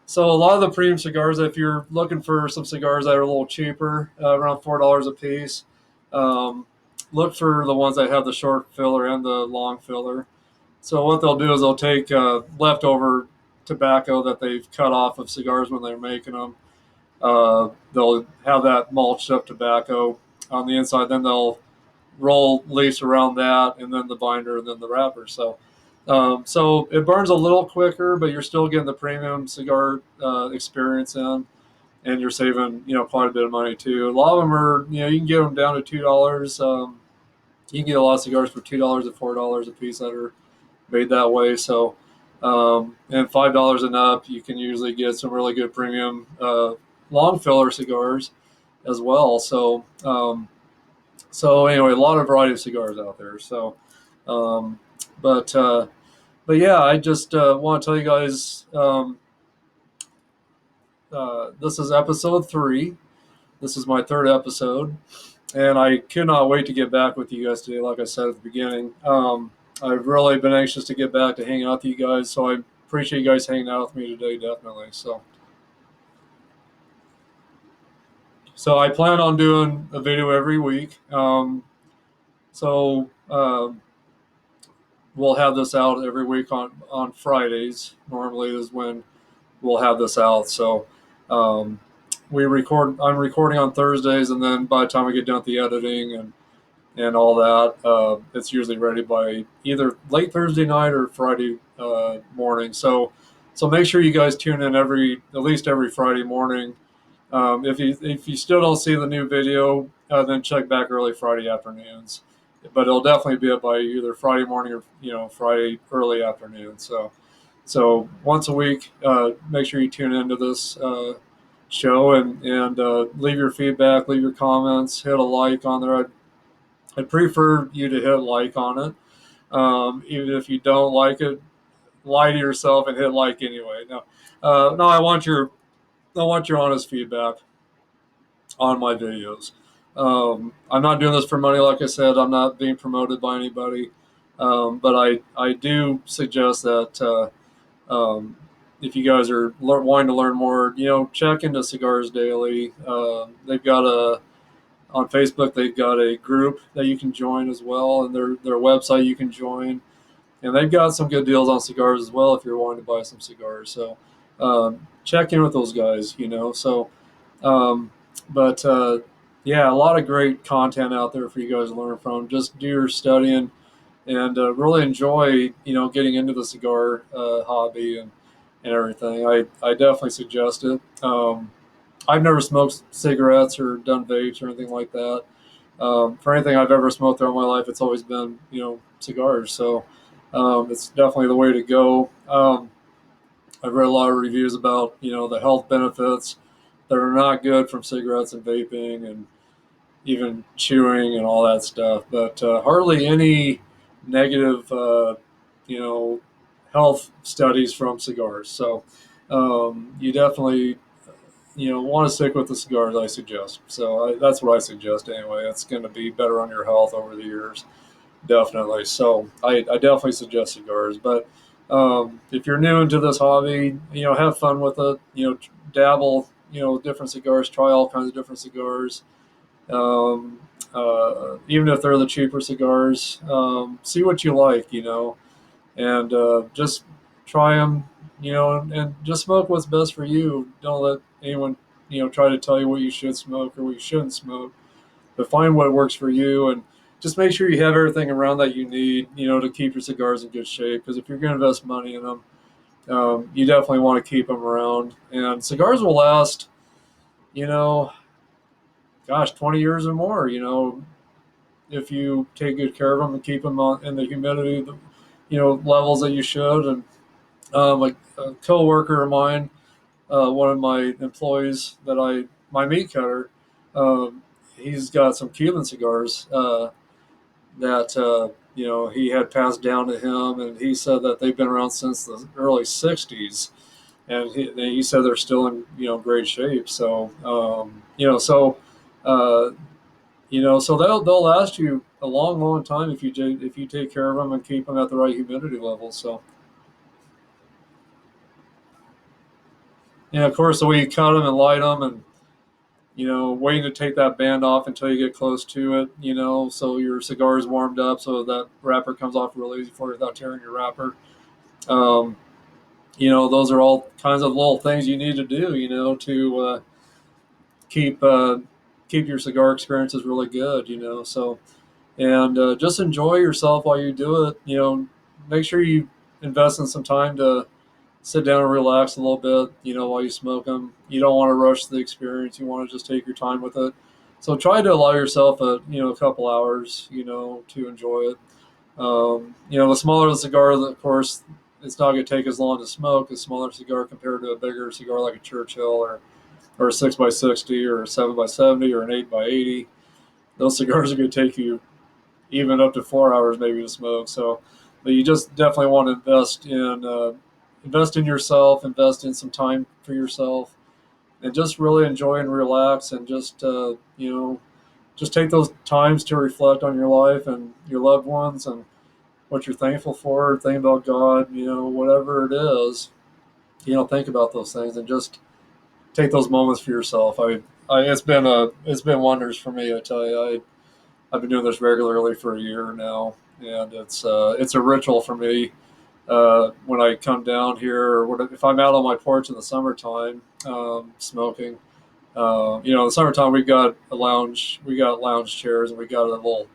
so a lot of the premium cigars, if you're looking for some cigars that are a little cheaper, around $4 a piece, um, look for the ones that have the short filler and the long filler. So what they'll do is they'll take leftover tobacco that they've cut off of cigars when they're making them. They'll have that mulched up tobacco on the inside. Then they'll roll leaves around that, and then the binder, and then the wrapper. So it burns a little quicker, but you're still getting the premium cigar experience in, and you're saving quite a bit of money too. A lot of them are you can get them down to $2. You can get a lot of cigars for $2 to $4 a piece that are made that way. So, and $5 and up, you can usually get some really good premium long filler cigars as well. So anyway, a lot of variety of cigars out there. So, um, but but yeah, I just want to tell you guys, this is episode 3. This is my 3rd episode, and I cannot wait to get back with you guys today. Like I said at the beginning, I've really been anxious to get back to hanging out with you guys, so I appreciate you guys hanging out with me today, definitely. So I plan on doing a video every week. So we'll have this out every week on Fridays. Normally is when we'll have this out. So I'm recording on Thursdays, and then by the time we get done with the editing and all that, it's usually ready by either late Thursday night or Friday morning. So make sure you guys tune in at least every Friday morning. If you still don't see the new video, then check back early Friday afternoons. But it'll definitely be up by either Friday morning or Friday early afternoon. So once a week, make sure you tune into this show and leave your feedback, leave your comments, hit a like on there. I'd prefer you to hit like on it. Even if you don't like it, lie to yourself and hit like anyway. No, I want your honest feedback on my videos. I'm not doing this for money, like I said. I'm not being promoted by anybody, but I do suggest that if you guys are wanting to learn more, check into Cigars Daily. They've got on Facebook. They've got a group that you can join as well, and their website you can join, and they've got some good deals on cigars as well if you're wanting to buy some cigars. So check in with those guys. Um, but yeah, a lot of great content out there for you guys to learn from. Just do your studying and really enjoy, getting into the cigar hobby and everything. I definitely suggest it. I've never smoked cigarettes or done vapes or anything like that. For anything I've ever smoked throughout my life, it's always been, cigars. So it's definitely the way to go. I've read a lot of reviews about, the health benefits that are not good from cigarettes and vaping and even chewing and all that stuff, but hardly any negative, you know, health studies from cigars. So you definitely, want to stick with the cigars I suggest. So that's what I suggest anyway. It's going to be better on your health over the years, definitely. So I definitely suggest cigars. But if you're new into this hobby, have fun with it. Dabble, with different cigars. Try all kinds of different cigars. Um, Even if they're the cheaper cigars, see what you like, and just try them, and just smoke what's best for you. Don't let anyone, try to tell you what you should smoke or what you shouldn't smoke, but find what works for you and just make sure you have everything around that you need, to keep your cigars in good shape. Because if you're going to invest money in them, you definitely want to keep them around. And cigars will last, you know, gosh, 20 years or more, if you take good care of them and keep them in the humidity, levels that you should. And a coworker of mine, one of my employees my meat cutter, um, he's got some Cuban cigars that he had passed down to him, and he said that they've been around since the early '60s, and he said they're still in great shape. So uh, so they'll last you a long, long time if you take care of them and keep them at the right humidity level. So, of course, the way you cut them and light them, and waiting to take that band off until you get close to it, so your cigar is warmed up, so that wrapper comes off real easy for you without tearing your wrapper. Um, those are all kinds of little things you need to do, to keep keep your cigar experiences really good. So. And just enjoy yourself while you do it. Make sure you invest in some time to sit down and relax a little bit, while you smoke them. You don't want to rush the experience. You want to just take your time with it. So try to allow yourself a couple hours, to enjoy it. The smaller the cigar, of course, it's not going to take as long to smoke. A smaller cigar compared to a bigger cigar like a Churchill or a 6x60 or a 7x70 or an 8x80. Those cigars are going to take you even up to 4 hours maybe to smoke. So, but you just definitely want to invest in yourself, invest in some time for yourself, and just really enjoy and relax, and just take those times to reflect on your life and your loved ones and what you're thankful for, think about God, whatever it is, think about those things and just take those moments for yourself. It's been wonders for me. I tell you, I've been doing this regularly for a year now, and it's a ritual for me. When I come down here, or if I'm out on my porch in the summertime, smoking, In the summertime we got lounge chairs, and we got a little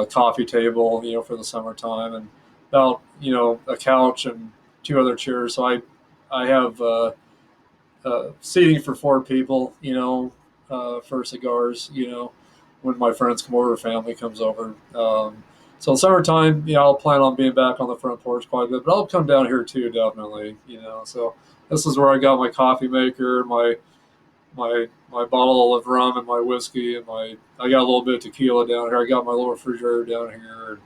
coffee table, for the summertime, and about a couch and two other chairs. So I have seating for four people, for cigars, when my friends come over, family comes over. So summertime, I'll plan on being back on the front porch quite a bit, but I'll come down here too, definitely, So this is where I got my coffee maker, my bottle of rum and my whiskey, and I got a little bit of tequila down here. I got my little refrigerator down here,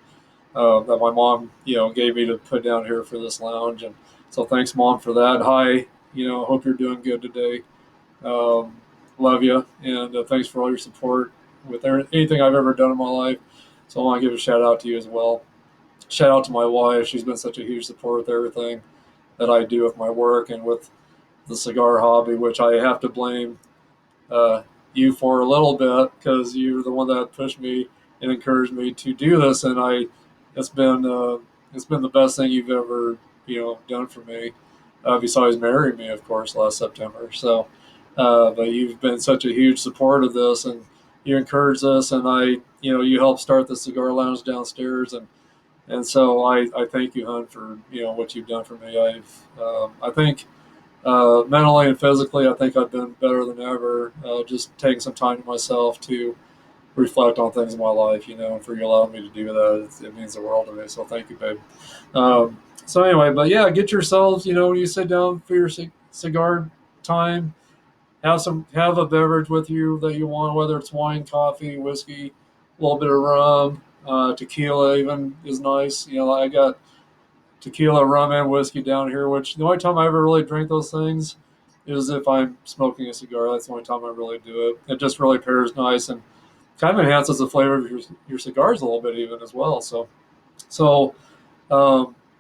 that my mom, gave me to put down here for this lounge. And so thanks, Mom, for that. Hi, hope you're doing good today. Um, Love you, and thanks for all your support with anything I've ever done in my life. So I want to give a shout out to you as well. Shout out to my wife. She's been such a huge support with everything that I do with my work and with the cigar hobby, which I have to blame uh, you for a little bit, because you're the one that pushed me and encouraged me to do this, and it's been it's been the best thing you've ever done for me, besides marrying me, of course, last September. So, but you've been such a huge support of this, and you encouraged us, and you helped start the cigar lounge downstairs, and so I thank you, hon, for what you've done for me. I think mentally and physically, I think I've been better than ever. Just taking some time to myself to reflect on things in my life, and for you allowing me to do that, it means the world to me. So thank you, babe. So anyway, but yeah, get yourselves, when you sit down for your cigar time, have a beverage with you that you want, whether it's wine, coffee, whiskey, a little bit of rum, tequila even is nice. I got tequila, rum, and whiskey down here, which the only time I ever really drink those things is if I'm smoking a cigar. That's the only time I really do it. It just really pairs nice and kind of enhances the flavor of your cigars a little bit, even as well. So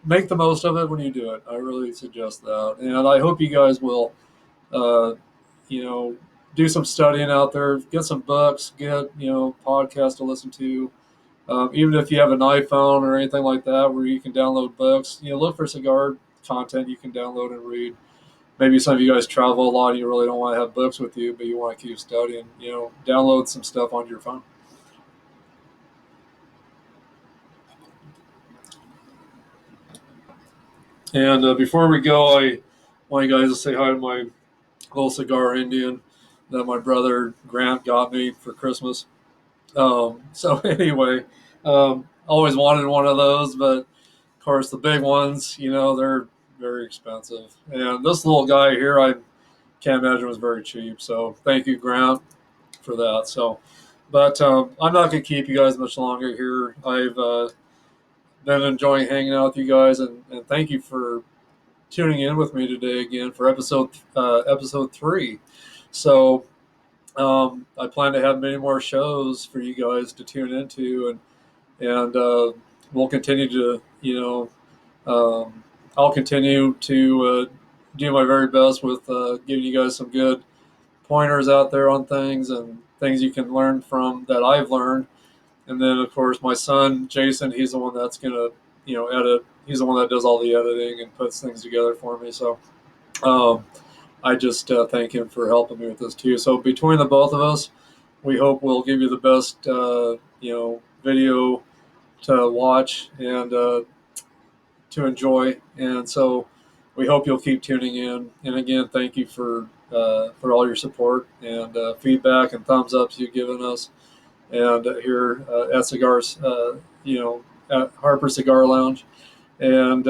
make the most of it when you do it. I really suggest that. And I hope you guys will, uh, you know, do some studying out there, get some books, get, podcasts to listen to. Even if you have an iPhone or anything like that where you can download books, look for cigar content you can download and read. Maybe some of you guys travel a lot and you really don't want to have books with you, but you want to keep studying. Download some stuff on your phone. And before we go, I want you guys to say hi to my little cigar Indian that my brother Grant got me for Christmas. So anyway, always wanted one of those, but of course, the big ones, they're very expensive. And this little guy here, I can't imagine was very cheap. So thank you, Grant, for that. So, but I'm not going to keep you guys much longer here. I've been enjoying hanging out with you guys, and thank you for tuning in with me today again for episode 3. So I plan to have many more shows for you guys to tune into, and we'll continue to, I'll continue to do my very best with giving you guys some good pointers out there on things and things you can learn from that I've learned. And then, of course, my son, Jacen, he's the one that's going to, edit. He's the one that does all the editing and puts things together for me. So um, I just thank him for helping me with this too. So between the both of us, we hope we'll give you the best, video to watch and to enjoy. And so we hope you'll keep tuning in. And again, thank you for all your support and feedback and thumbs ups you've given us. And here at Cigars, at Harper Cigar Lounge. And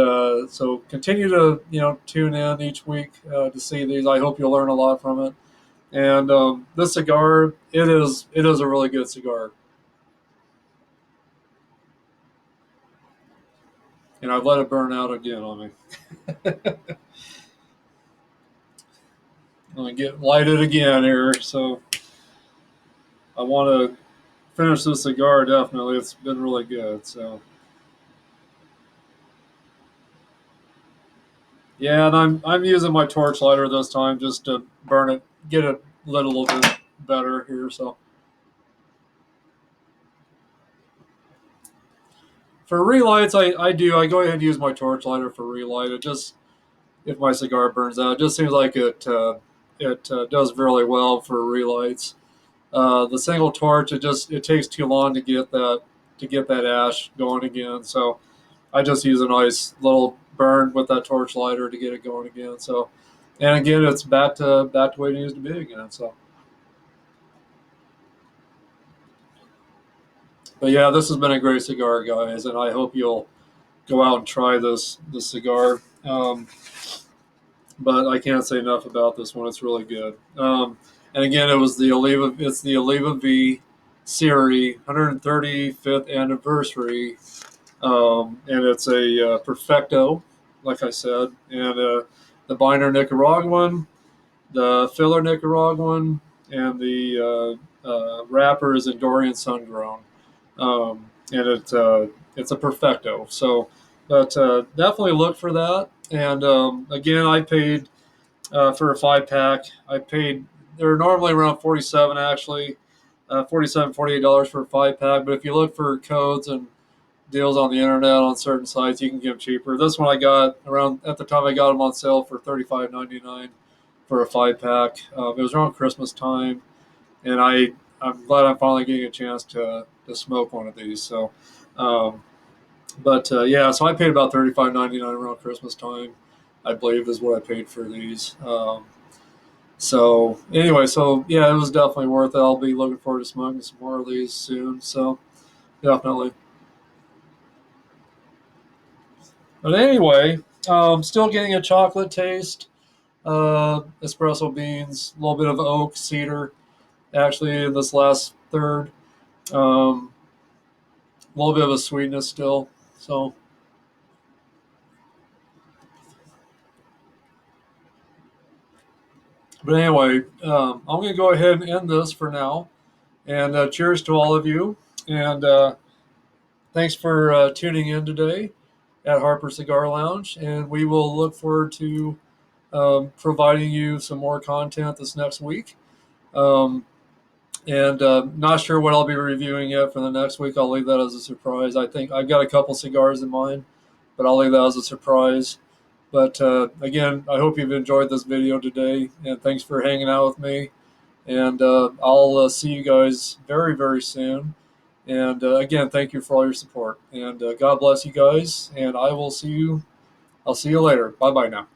so continue to tune in each week to see these. I hope you'll learn a lot from it. And this cigar, it is a really good cigar. And I've let it burn out again on me. I'm gonna get lighted again here. So I want to finish this cigar. Definitely, it's been really good. So yeah, and I'm using my torch lighter this time just to burn it, get it lit a little bit better here. So for relights, I go ahead and use my torch lighter for relight. It just, if my cigar burns out, it just seems like it does really well for relights. The single torch, it takes too long to get that ash going again. So I just use a nice little burn with that torch lighter to get it going again. So, and again, it's back to where it used to be again. So, but yeah, this has been a great cigar, guys, and I hope you'll go out and try this cigar. But I can't say enough about this one. It's really good. And again, it's the Oliva V Series 135th anniversary, and it's a perfecto, like I said, and the binder Nicaraguan, the filler Nicaraguan, and the wrapper is Endorian Sun Grown, and it's a perfecto. So, but definitely look for that. And again, I paid for a 5 pack. I paid. They're normally around 47 actually, 47 $48 for a 5 pack. But if you look for codes and deals on the internet on certain sites, you can get them cheaper. This one I got around at the time I got them on sale for $35.99 for a 5 pack. It was around Christmas time, and I'm glad I'm finally getting a chance to smoke one of these. So, um, but yeah, so I paid about $35.99 around Christmas time, I believe, is what I paid for these. So anyway, so yeah, it was definitely worth it. I'll be looking forward to smoking some more of these soon. So definitely. But anyway, still getting a chocolate taste. Espresso beans, a little bit of oak, cedar. Actually, in this last third, a little bit of a sweetness still. So, but anyway, I'm going to go ahead and end this for now. And cheers to all of you. And thanks for tuning in today at Harper Cigar Lounge. And we will look forward to providing you some more content this next week. Um, and not sure what I'll be reviewing yet for the next week. I'll leave that as a surprise. I think I've got a couple cigars in mind, but I'll leave that as a surprise. But again, I hope you've enjoyed this video today, and thanks for hanging out with me. And I'll see you guys very, very soon. And again, thank you for all your support. And God bless you guys. And I'll see you later. Bye bye now.